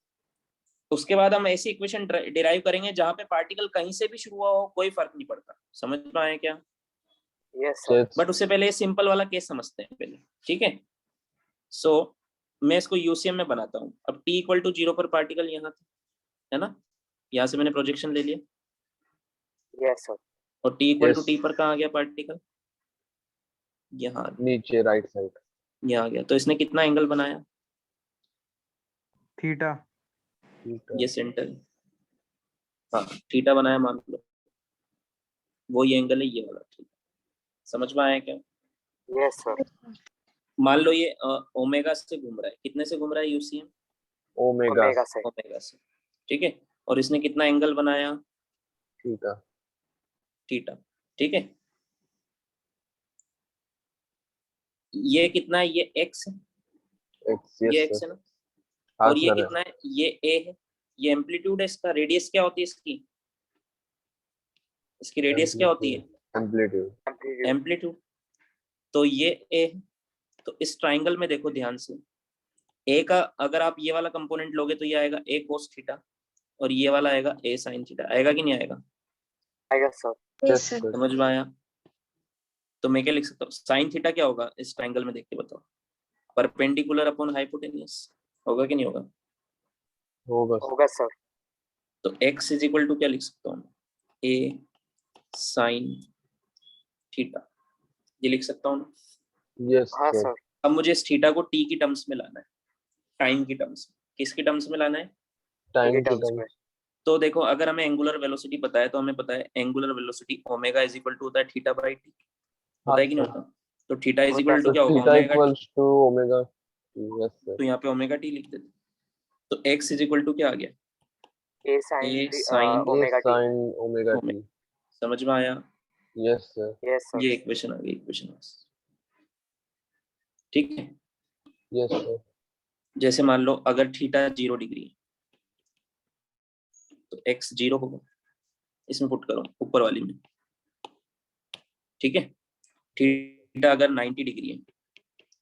उसके बाद हम ऐसी इक्वेशन डिराइव करेंगे जहां पे पार्टिकल कहीं से भी शुरू हुआ हो, कोई फर्क नहीं पड़ता। समझ में आया क्या? Yes sir. बट उससे पहले सिंपल वाला केस समझते हैं पहले। ठीक है। सो मैं इसको यूसीएम में बनाता हूँ। अब t इक्वल टू 0 पर पार्टिकल यहाँ था, है ना। यहाँ से मैंने प्रोजेक्शन ले लिया यस सर। और t equal to Yes. t पर कहाँ आ गया पार्टिकल? यहाँ आ गया। नीचे राइट साइड। यहाँ आ गया। तो इसने कितना एंगल बनाया? थीटा। ये सेंटर है। हाँ थीटा बनाया मान लो। वो ये एंगल है ये वाला। ठीक। समझ में आया क्या? Yes sir. मान लो ये ओमेगा से घूम रहा है। कितने से घूम रहा है यूसीएम? ओमेगा। ओमेगा से। ओमेगा से। ठीक है। और इसने कितना एंगल बनाया? थीटा। थीटा। ठीक है। ये कितना है? ये x है। एक्स। यस ये x सर। है ना। हाँ और ये सर। कितना है? ये a है। ये एम्पलीट्यूड है इसका। रेडियस क्या होती है इसकी? इसकी रेडियस क्या होती है? एम्पलीट्यूड। एम्पलीट्यूड। एम्पलीट्यूड। तो ये a है। तो इस ट्राइंगल में देखो ध्यान से, a का अगर आप ये वाला कंपोनेंट लोगे तो ये आएगा a cos थीटा और ये वाला आएगा a sin थीटा। आएगा कि नहीं आएगा? आएगा सर। Yes, sir. समझ में आया? तो मैं क्या लिख सकता हूँ? साइन थीटा क्या होगा इस ट्राइंगल में? देख के बताओ। Perpendicular upon hypotenuse. होगा कि नहीं होगा? होगा सर। होगा सर। तो x इज इक्वल टू क्या लिख सकता हूँ? a sin theta. ये लिख सकता हूँ ना। यस हाँ सर। सर। अब मुझे इस थीटा को t की टर्म्स में लाना है, टाइम की टर्म्स में। किसकी टर्म्स में लाना है? टाइम के के टर्म्स टाइम। में। तो देखो अगर हमें एंगुलर वेलोसिटी पता है तो हमें पता है angular velocity omega is equal to होता है थीटा बाई टी। होता है कि नहीं सर। होता? तो थीटा इज होता इक्वल टू सर। क्या होगा? Theta omega t. Equals to omega. Yes sir. तो यहाँ पे ओमेगा टी लिख देते। तो x इज इक्वल टू क्या आ गया? A a sine sin A omega t. Sine omega t. समझ में आया? Yes sir. Yes sir. ये इक्वेशन आ गई। इक्वेशन ठीक है। Yes sir. जैसे मान लो अगर थीटा 0 डिग्री है तो x 0 होगा, इसमें पुट करो ऊपर वाली में, ठीक है। थीटा अगर 90 डिग्री है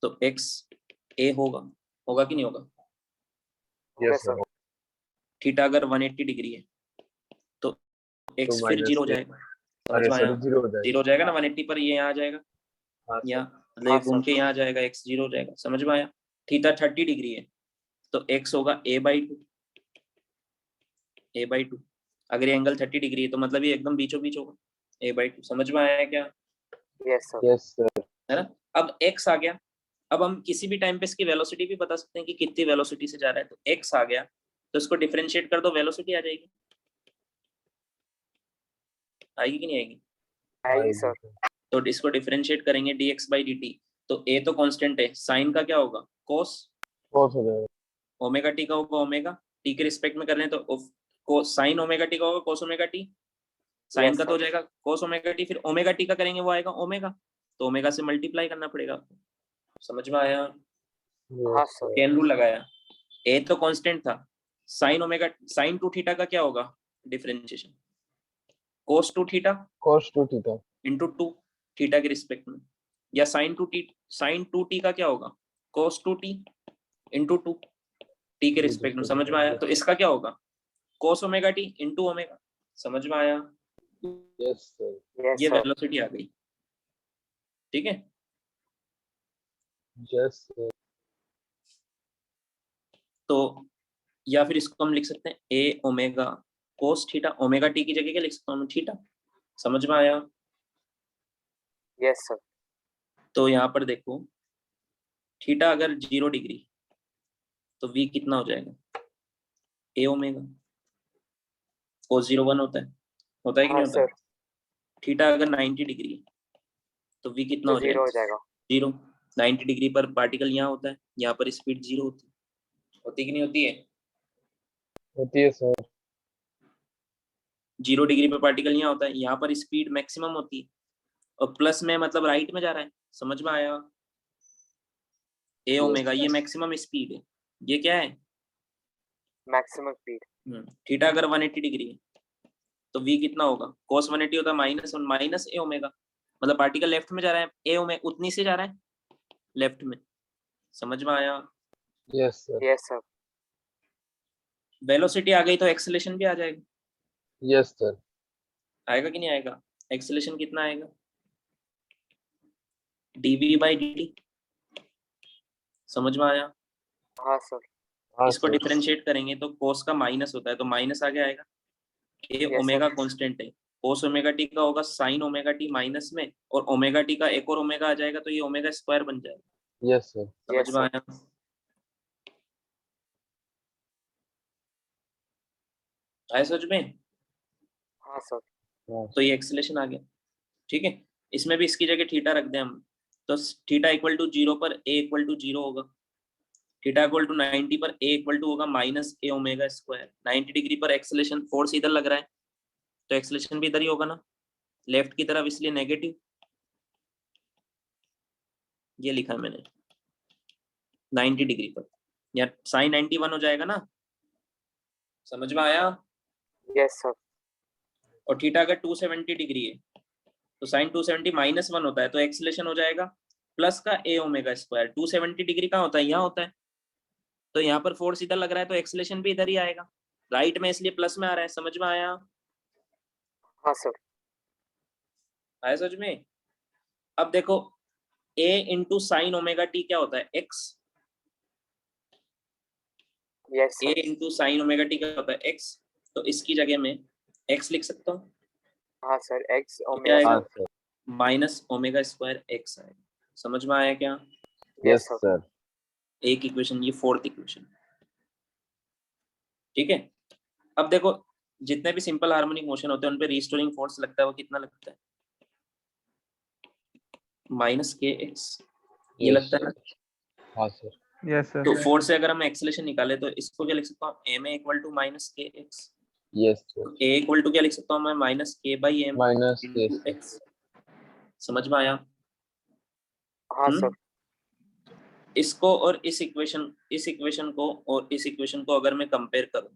तो x a होगा कि नहीं होगा? Yes sir. थीटा अगर 180 डिग्री है तो x तो फिर minus 0 हो a, जाएगा, समझ अरे में सर आया? 0 हो 0 जाएगा। हो जाएगा ना 180 पर, ये यहाँ आ जाएगा, हाँ सर। यहाँ मतलब हाँ ये घूम के यहाँ आ जाएगा, x 0 हो जाएगा, समझ में आया? थीटा 30 डिग्री है तो x होगा a/2, a/2। अगर ये एंगल 30 डिग्री है तो मतलब ये एकदम बीचों बीच होगा, a/2। समझ में आया क्या? Yes sir. Yes sir. है ना। अब x आ गया, अब हम किसी भी टाइम पे इसकी वेलोसिटी भी बता सकते हैं कि कितनी वेलोसिटी से जा रहा है, तो x आ गया तो इसको डिफरेंशिएट कर दो, वेलोसिटी आ जाएगी। आएगी कि नहीं आएगी? आएगी सर। तो इसको डिफरेंशिएट करेंगे dx/dt, तो a तो कांस्टेंट है, साइन का क्या होगा? cos cos हो जाएगा। ओमेगा टी का होगा, ओमेगा टी के रिस्पेक्ट में कर रहे हैं तो साइन ओमेगा टी का होगा cos omega t, sine Yes, का तो हो sir. जाएगा cos ओमेगा टी, फिर ओमेगा टी का करेंगे वो आएगा ओमेगा, तो ओमेगा से मल्टीप्लाई करना पड़ेगा आपको। समझ में आया? हाँ सर। चेन रूल लगाया, ए तो कांस्टेंट था, साइन ओमेगा साइन 2 थीटा का क्या होगा differentiation? cos 2 theta cos 2 theta into 2 theta के रिस्पेक्ट में, या साइन 2 टी का क्या होगा? cos 2 टी इंटू 2 टी के रिस्पेक्ट में। समझ में आया? तो इसका क्या होगा? cos omega T into omega. समझ में आया? Yes sir. Yes, ये sir. वेलोसिटी आ गई, ठीक है। Yes sir. तो या फिर इसको हम लिख सकते हैं A omega cos theta, omega T की जगह क्या लिख सकता हूँ मैं? थीटा। समझ में आया? Yes, sir. तो यहाँ पर देखो, थीटा अगर 0 डिग्री तो v कितना हो जाएगा? ए ओमेगा। कोस 0 1 होता है कि हाँ नहीं होता? सर, थीटा अगर 90 डिग्री है तो v कितना तो हो 0 हो जाएगा? जाएगा। 0। 90 डिग्री पर पार्टिकल यहाँ होता है, यहाँ पर स्पीड 0 होती कि नहीं होती है? होती है सर। 0 डिग्री पर पार्टिकल यहाँ होता है, यहाँ पर स्पीड मैक्सिमम होती है, और प्लस में मतलब राइट में जा रहा है। समझ में आया? ए ओमेगा ये मैक्सिमम स्पीड है, ये क्या है? Maximum speed. थीटा अगर 180 डिग्री है तो v कितना होगा? cos 180 होता है माइनस ए ओमेगा, मतलब पार्टिकल लेफ्ट में जा रहा है, ए ओमेगा उतनी से जा रहा है लेफ्ट में। समझ में आया? Yes sir. Yes sir. Velocity आ गई तो एक्सेलेरेशन भी आ जाएगा। Yes sir. आएगा कि नहीं आएगा? एक्सेलेरेशन कितना आएगा? dv/dt। समझ में आया? हाँ सर। हाँ इसको सर। डिफरेंशिएट करेंगे तो cos का माइनस होता है तो माइनस आगे आएगा, ए Yes, ओमेगा sir. कांस्टेंट है, cos ओमेगा टी का होगा sin ओमेगा टी माइनस में, और ओमेगा टी का एक और ओमेगा आ जाएगा तो ये ओमेगा स्क्वायर बन जाएगा। Yes sir. समझ Yes, में sir. आया? आया समझ में? हाँ सर। तो ये एक्सेलेरेशन आ गया, ठीक है। इसमें भी इसकी जगह थीटा रख दें हम, तो थीटा इक्वल टू 0 पर ए इक्वल टू 0 होगा, थीटा इक्वल टू 90 पर ए इक्वल टू होगा माइनस ए ओमेगा स्क्वायर। 90 डिग्री पर एक्सेलेरेशन, फोर्स इधर लग रहा है तो एक्सेलेरेशन भी इधर ही होगा ना, लेफ्ट की तरफ, इसलिए नेगेटिव। ये लिखा है मैंने 90 डिग्री पर, या साइन 91 हो जाएगा ना। समझ में आया? Yes sir. और थीटा अगर 270 डिग्री है तो साइन 270 माइनस 1 होता है तो एक्सेलेरेशन हो जाएगा प्लस का ए ओमेगा स्क्वायर। 270 डिग्री कहाँ होता है? यहाँ होता है, तो यहाँ पर फोर्स इधर लग रहा है तो एक्सेलेरेशन भी इधर ही आएगा, राइट में, इसलिए प्लस में आ रहा है। समझ में आया? हाँ सर। आया समझ में? अब देखो a into sine omega T क्या होता है? x। Yes a sir. Into sine omega T क्या होता है? x। तो इसकी जगह में x लिख सकता हूँ, हाँ सर, एक्स तो क्या ओमेगा आएगा? हाँ sir. Minus omega square x आएगा। समझ में आया क्या? Yes yes sir. सर। एक इक्वेशन, ये फोर्थ इक्वेशन, ठीक है। अब देखो जितने भी सिंपल हार्मोनिक मोशन होते हैं उन पे रिस्टोरिंग फोर्स लगता है, वो कितना लगता है? माइनस के एक्स, ये Yes, लगता है ना। हाँ सर। Yes sir. तो फोर्स से अगर हम एक्सेलेरेशन निकाले तो इसको क्या लिख सकता हूँ? M a equal to minus k x. Yes sir. A equal to क्या लिख सकता हूँ मैं? Minus k by m minus k into x. समझ में आया? हाँ सर। इसको और इस इक्वेशन को और इस इक्वेशन को अगर मैं कंपेयर करूं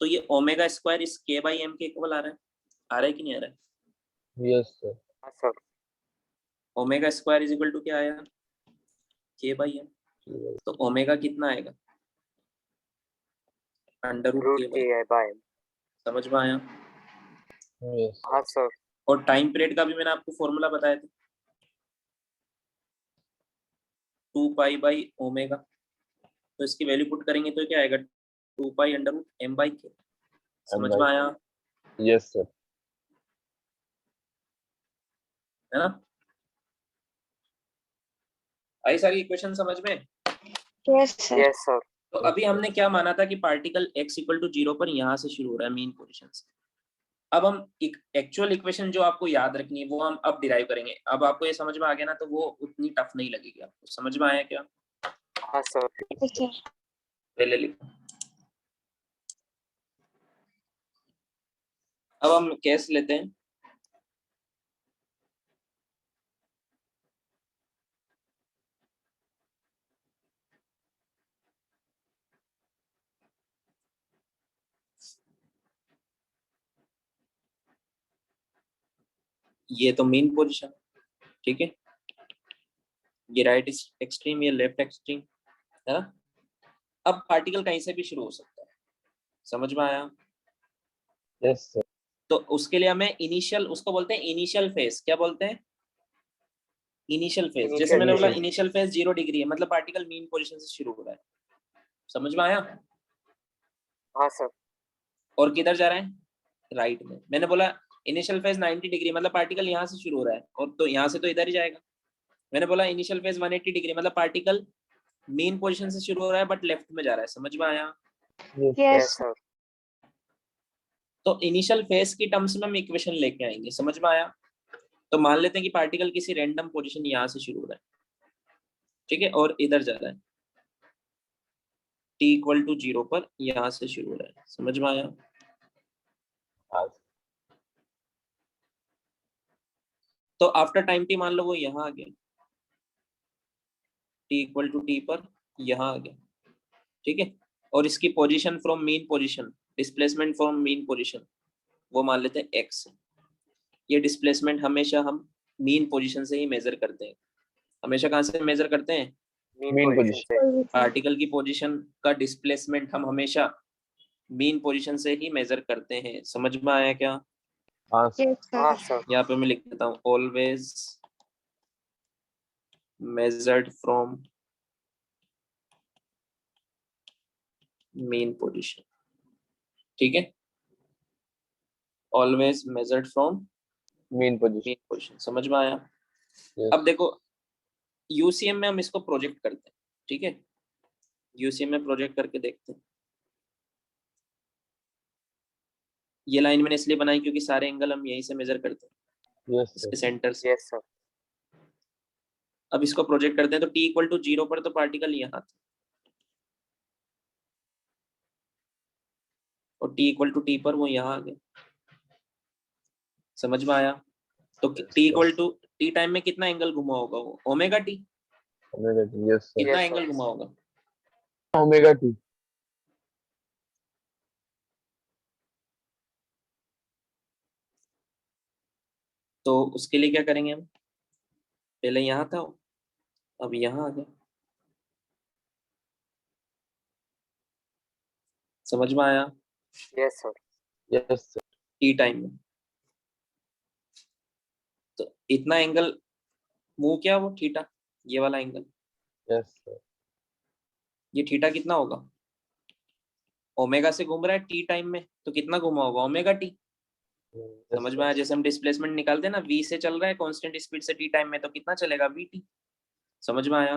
तो ये ओमेगा स्क्वायर इस k बाई m के इक्वल आ रहा है कि नहीं आ रहा है? Yes sir. हाँ sir. Omega square is equal to क्या आया? k by m। तो ओमेगा कितना आएगा? अंडर रूट रूट k के बाई। By m. समझ में आया? यस हाँ सर। और टाइम पीरियड का भी मैंने आपको फॉर्मूला बताया था, 2 पाई बाई ओमेगा। तो इसकी वैल्यू पुट करेंगे तो क्या आएगा? 2 pi under root m by k। समझ में आया? Yes sir. है ना? आई सारी इक्वेशन समझ में? Yes sir. Yes sir. तो अभी हमने क्या माना था कि पार्टिकल x इक्वल टू 0 पर यहाँ से शुरू हो रहा है मीन पोजीशन से। अब हम एक्चुअल इक्वेशन जो आपको याद रखनी है वो हम अब डिराइव करेंगे। अब आपको ये समझ में आ गया ना, तो वो उतनी टफ नहीं लगेगी आपको। समझ में आया क्या? हाँ सर। Yes sir. पहले लिखो। अब हम केस लेते हैं। ये तो मीन पोजीशन, ठीक है, ये राइट एक्सट्रीम, ये लेफ्ट एक्सट्रीम, है ना? अब पार्टिकल कहीं से भी शुरू हो सकता है। समझ में आया? Yes sir. तो उसके लिए हमें इनिशियल, उसको बोलते हैं इनिशियल फेज। क्या बोलते हैं? Initial phase. जैसे Initial मैंने बोला phase। इनिशियल फेज 0 डिग्री है, मतलब पार्टिकल मीन पोजीशन से शुरू हो रहा है। समझ में आया? हाँ सर। और किधर जा रहा है? राइट में। मैंने बोला इनिशियल फेज 90 डिग्री, मतलब पार्टिकल यहाँ से शुरू हो रहा है, और तो यहाँ से तो इधर ही जाएगा। मैंने बोला इनिशियल फेज 180 डिग्री, मतलब पार्टिकल मेन पोजीशन से शुरू हो रहा है बट लेफ्ट में जा रहा है। समझ में आया? Yes yes sir. तो इनिशियल फेज की टर्म्स में हम इक्वेशन लेके आएंगे। समझ में आया? तो मान लेते हैं कि पार्टिकल किसी रैंडम पोजीशन यहाँ से शुरू हो रहा है, ठीक है, और इधर जा रहा है t इक्वल टू 0 पर, यहाँ से शुरू हो रहा है। समझ में आया? हाँ तो आफ्टर टाइम t मान लो वो यहाँ आ गया, t इक्वल टू t पर यहाँ आ गया, ठीक है। और इसकी position from mean position, displacement from mean position, वो मान लेते हैं x। ये डिस्प्लेसमेंट हमेशा हम मीन पोजीशन से ही मेजर करते हैं। हमेशा कहाँ से मेजर करते हैं? मीन Mean पोजीशन से। पार्टिकल की पोजीशन का डिस्प्लेसमेंट हम हमेशा मीन पोजीशन से ही मेजर करते हैं। समझ में आया क्या? हाँ सर। यस हाँ सर। सर। यहाँ पे मैं लिख देता हूँ always measured from mean position, ठीक है, always measured from mean position. Mean position. समझ में आया? यस। अब देखो यूसीएम में हम इसको प्रोजेक्ट करते हैं, ठीक है, यूसीएम में प्रोजेक्ट करके देखते हैं। ये लाइन मैंने इसलिए बनाई क्योंकि सारे एंगल हम यहीं से मेजर करते हैं, यस इसके सर। सेंटर से। Yes sir. अब इसको प्रोजेक्ट करते हैं तो t इक्वल टू 0 पर तो पार्टिकल यहाँ था, और t इक्वल टू t पर वो यहाँ आ गया। समझ में आया? तो t equal to t time में कितना एंगल घुमा होगा? वो omega t। Omega t. Yes sir. कितना Yes, एंगल sir. घुमा होगा? Omega t. तो उसके लिए क्या करेंगे हम? पहले यहाँ था, अब यहाँ आ गया। समझ में आया? Yes, sir. Yes sir. T time में तो इतना एंगल मूव किया वो थीटा, ये वाला एंगल, यस सर। ये थीटा कितना होगा? ओमेगा से घूम रहा है टी टाइम में, तो कितना घुमा होगा? Omega t. समझ में आया? जैसे हम डिस्प्लेसमेंट निकालते हैं ना, v से चल रहा है कांस्टेंट स्पीड से टी टाइम में, तो कितना चलेगा? vt। समझ में आया?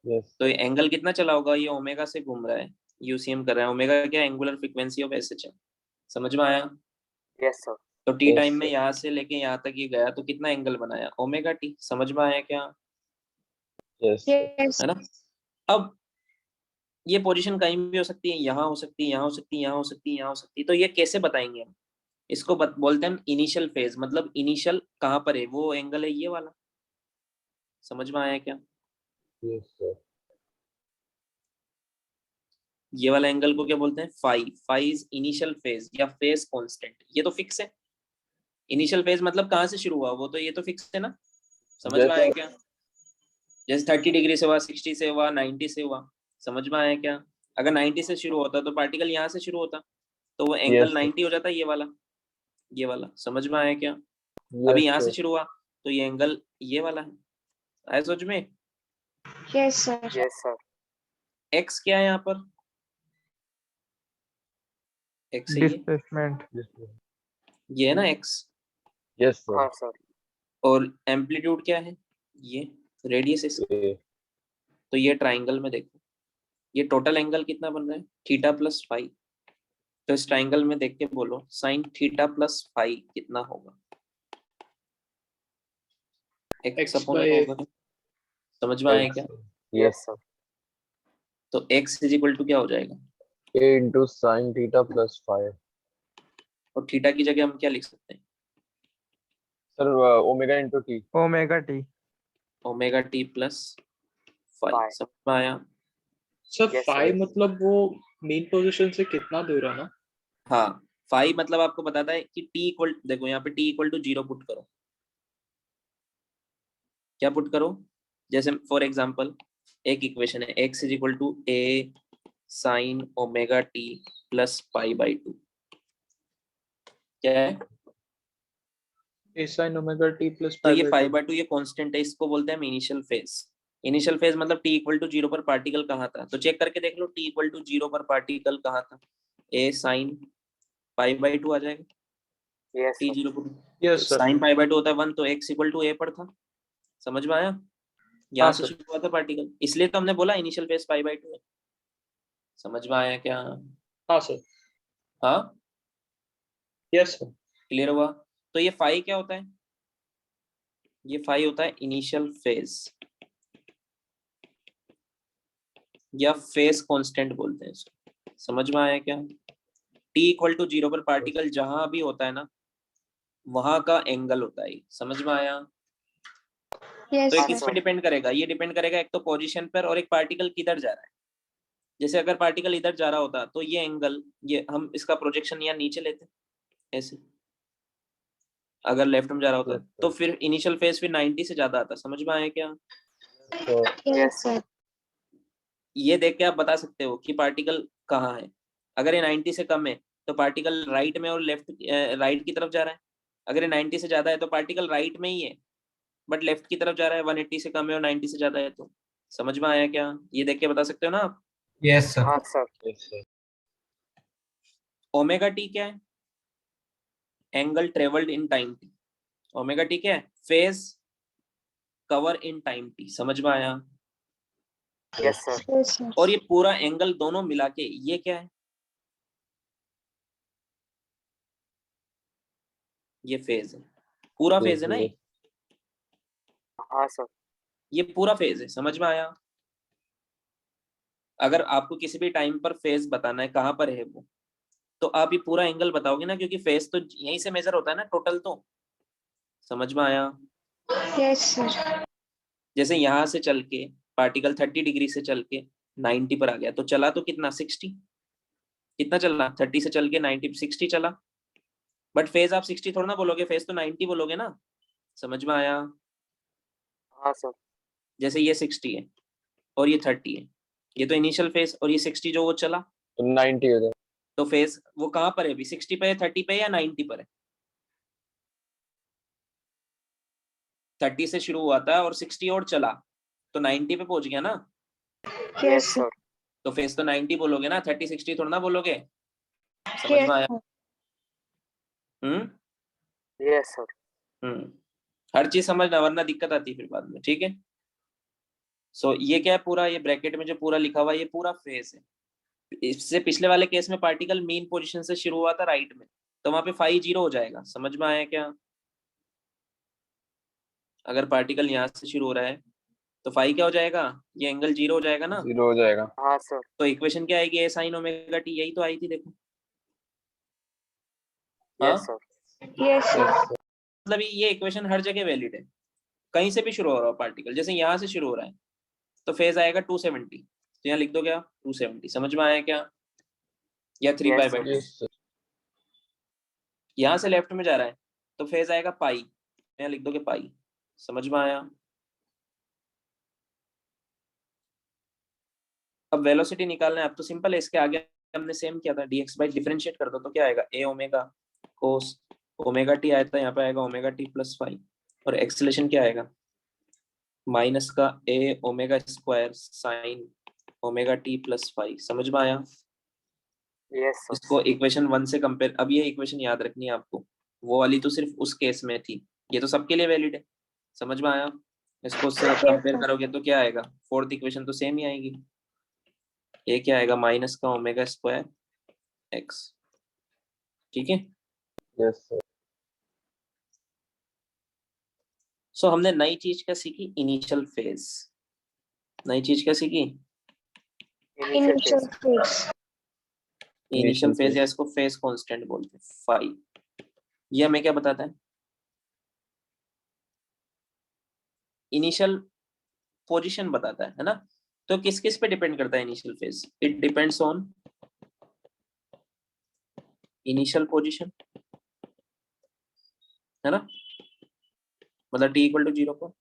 यस। तो ये एंगल कितना चला होगा? ये ओमेगा से घूम रहा है, यूसीएम कर रहा है। ओमेगा क्या? Angular frequency of SH. समझ में आया? Yes, sir. तो टी Yes, टाइम में sir. यहाँ से लेके यहाँ तक ये गया, तो कितना एंगल बनाया? Omega t. समझ में आया क्या? Yes sir. यस है ना? अब ये पोजीशन कहीं भी हो सकती है, यहाँ हो सकती है, यहाँ हो सकती है, यहाँ हो सकती है, यहाँ हो सकती है। तो ये कैसे बताएंगे हम इसको? बोलते हैं हम इनिशियल फेज, मतलब इनिशियल कहाँ पर है? वो एंगल है ये वाला। समझ में आया क्या? Yes sir. ये वाला एंगल को क्या बोलते हैं? Phi. Phi is initial phase या फेज कांस्टेंट। ये तो फिक्स है। इनिशियल फेज मतलब कहाँ से शुरू हुआ, वो तो ये तो फिक्स है ना। समझ में आया क्या? जैसे 30 डिग्री से हुआ, 60 से हुआ, 90 से हुआ। समझ में आया क्या? अगर 90 से शुरू होता तो पार्टिकल यहाँ से शुरू होता, तो वो एंगल Yes, 90 हो जाता, ये वाला, ये वाला। समझ में आया क्या? अभी yes, यहाँ से sir. शुरू हुआ तो ये एंगल ये वाला है। आया समझ में? Yes, sir. Yes sir. X क्या है यहाँ पर? एक्स है ये डिस्प्लेसमेंट। ये है ना एक्स। Yes, sir. हाँ सर। और एम्पलीट्यूड क्या है? ये रेडियस इसका। Okay. तो ये ट्राइंगल में देखो, ये टोटल एंगल कितना बन रहा है? Theta plus phi. तो इस ट्राइंगल में देख के बोलो साइन थीटा प्लस फाई कितना होगा? एक्स अपॉन होगा। समझ में आया क्या? Yes. Yes sir. तो एक्स इज इक्वल टू क्या हो जाएगा? A into sin theta plus phi. और थीटा की जगह हम क्या लिख सकते हैं? Sir, omega into t. Omega t. Omega t plus phi. Phi. समझ में आया? Sir Yes, phi sir. मतलब वो मेन पोजीशन से कितना दूर है ना? हाँ, फाई मतलब आपको बताता है कि टी इक्वल, देखो यहाँ पे टी इक्वल टू 0 पुट करो। क्या पुट करो? जैसे फॉर एग्जांपल एक इक्वेशन है, x is equal to A sine omega t plus pi by 2। क्या है? A sine omega t plus तो ये पाई बाई 2 ये कांस्टेंट है, इसको बोलते हैं हम इनिशियल फेज। इनिशियल फेज मतलब t इक्वल टू 0 पर पार्टिकल कहाँ था। तो चेक करके देख लो t इक्वल टू 0 पर पार्टिकल कहाँ था। a साइन पाई बाई 2 आ जाएगा। Yes t sir. 0 पर yes sir. Sine pi by 2 होता है 1, तो x इक्वल टू a पर था। समझ में आया? यहाँ से सर। शुरू हुआ था पार्टिकल, इसलिए तो हमने बोला इनिशियल फेज पाई बाई 2 है। समझ में आया क्या? हाँ सर। हाँ, यस सर। क्लियर हुआ? तो ये फाई क्या होता है? ये फाई होता है इनिशियल फेज या फेज कांस्टेंट बोलते हैं इसको। समझ में आया क्या? t इक्वल टू 0 पर पार्टिकल जहां भी होता है ना, वहां का एंगल होता है। समझ में आया? Yes, तो एक sir. इस पे डिपेंड करेगा, ये डिपेंड करेगा एक तो पोजीशन पर और एक पार्टिकल किधर जा रहा है। जैसे अगर पार्टिकल इधर जा रहा होता तो ये एंगल, ये हम इसका प्रोजेक्शन यहाँ नीचे लेते ऐसे, अगर लेफ्ट में जा रहा होता तो फिर इनिशियल फेज फिर 90 से ज्यादा आता। समझ में आया क्या? So, Yes, sir. ये देख के आप बता सकते हो कि पार्टिकल कहाँ है। अगर ये 90 से कम है तो पार्टिकल राइट में और लेफ्ट राइट की तरफ जा रहा है। अगर ये 90 से ज्यादा है तो पार्टिकल राइट में ही है बट लेफ्ट की तरफ जा रहा है। 180 से कम है और 90 से ज्यादा है तो। समझ में आया क्या? ये देख के बता सकते हो ना आप? Yes sir. हाँ sir. yes, sir. Omega T क्या है? Angle travelled in time T. Omega T क्या है? Phase cover in time T. समझ में आया? Yes sir. Yes, sir. और ये पूरा एंगल दोनों मिला के ये क्या है? ये फेज है, पूरा फेज है ना ये। हाँ सर। ये पूरा फेज है। समझ में आया? अगर आपको किसी भी टाइम पर फेज बताना है कहाँ पर है वो, तो आप ये पूरा एंगल बताओगे ना, क्योंकि फेज तो यहीं से मेजर होता है ना टोटल। तो समझ में आया? Yes, sir. जैसे यहाँ से चल के पार्टिकल 30 डिग्री से चल के 90 पर आ गया, तो चला तो कितना 60, कितना चलना 30 से चल के 90 60 चला। बट फेज आप 60 थोड़ा ना बोलोगे, फेज तो 90 बोलोगे ना। समझ में आया? हाँ सर। जैसे ये 60 है और ये 30 है, ये तो इनिशियल फेज, और ये 60 जो वो चला तो 90 हो जाए. तो फेज वो कहाँ पर है अभी? 60 पे है, 30 पे या 90 पर है? 30 से शुरू हुआ था और 60 और चला तो 90 पे पहुंच गया ना। Yes, sir. सर। तो फेज तो 90 बोलोगे ना, 30 60 थोड़ा ना बोलोगे। समझ Yes, में आया? sir. Yes sir. हर चीज समझना वरना दिक्कत आती है फिर बाद में। ठीक है? सो ये क्या है? पूरा ये ब्रैकेट में जो पूरा लिखा हुआ है ये पूरा फेज है। इससे पिछले वाले केस में पार्टिकल मीन पोजीशन से शुरू हुआ था राइट में, तो वहां पे फाई 0 हो जाएगा। समझ में आया क्या? अगर पार्टिकल यहाँ से शुरू हो रहा है तो फाई क्या हो जाएगा? ये एंगल 0 हो जाएगा ना। 0 हो जाएगा. हाँ सर। तो इक्वेशन क्या आएगी? ए साइन ओमेगा टी, यही तो आई थी देखो। हाँ, यस सर। Yes, sir. मतलब ये इक्वेशन हर जगह वैलिड है, कहीं से भी शुरू हो रहा हो पार्टिकल। जैसे यहाँ से शुरू हो रहा है तो फेज आएगा 270, तो यहाँ लिख दो क्या 270, समझ में आया क्या, या 3 Yes, pi sir. By 2। Yes sir. यहाँ से लेफ्ट में जा रहा है तो फेज आएगा पाई, यहाँ लिख दोगे पाई, समझ में आया। अब वेलोसिटी निकालना है, अब तो सिंपल है, इसके आगे हमने सेम किया था, dx बाई डिफरेंशिएट कर दो तो क्या आएगा, a omega cos omega T आया था, यहाँ पे आएगा ओमेगा टी प्लस फाइव, और एक्सेलेरेशन क्या आएगा माइनस का a omega square sine omega t plus five, समझ में आया। Yes, sir. इसको इक्वेशन 1 से कंपेयर, अब ये इक्वेशन याद रखनी है आपको, वो वाली तो सिर्फ उस केस में थी, ये तो सबके लिए वैलिड है, समझ में आया। इसको उससे Yes, कंपेयर sir. करोगे तो क्या आएगा, फोर्थ इक्वेशन तो सेम ही आएगी, ये क्या आएगा माइनस का ओमेगा स्क्वायर एक्स, ठीक है। Yes sir. सो हमने नई चीज क्या सीखी, इनिशियल फेज, नई चीज क्या सीखी, Initial Initial phase. phase. Initial Initial phase, phase. या इसको फेज कांस्टेंट बोलते हैं फाई। ये हमें क्या बताता है, इनिशियल पोजीशन बताता है ना। तो किस किस पे डिपेंड करता है initial phase, it depends on initial position, है ना, मतलब t इक्वल टू 0 को,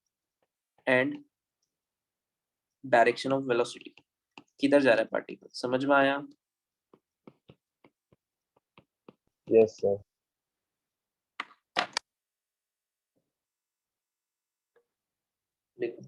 एंड डायरेक्शन ऑफ वेलोसिटी, किधर जा रहा है पार्टिकल, समझ में आया। Yes sir. देखो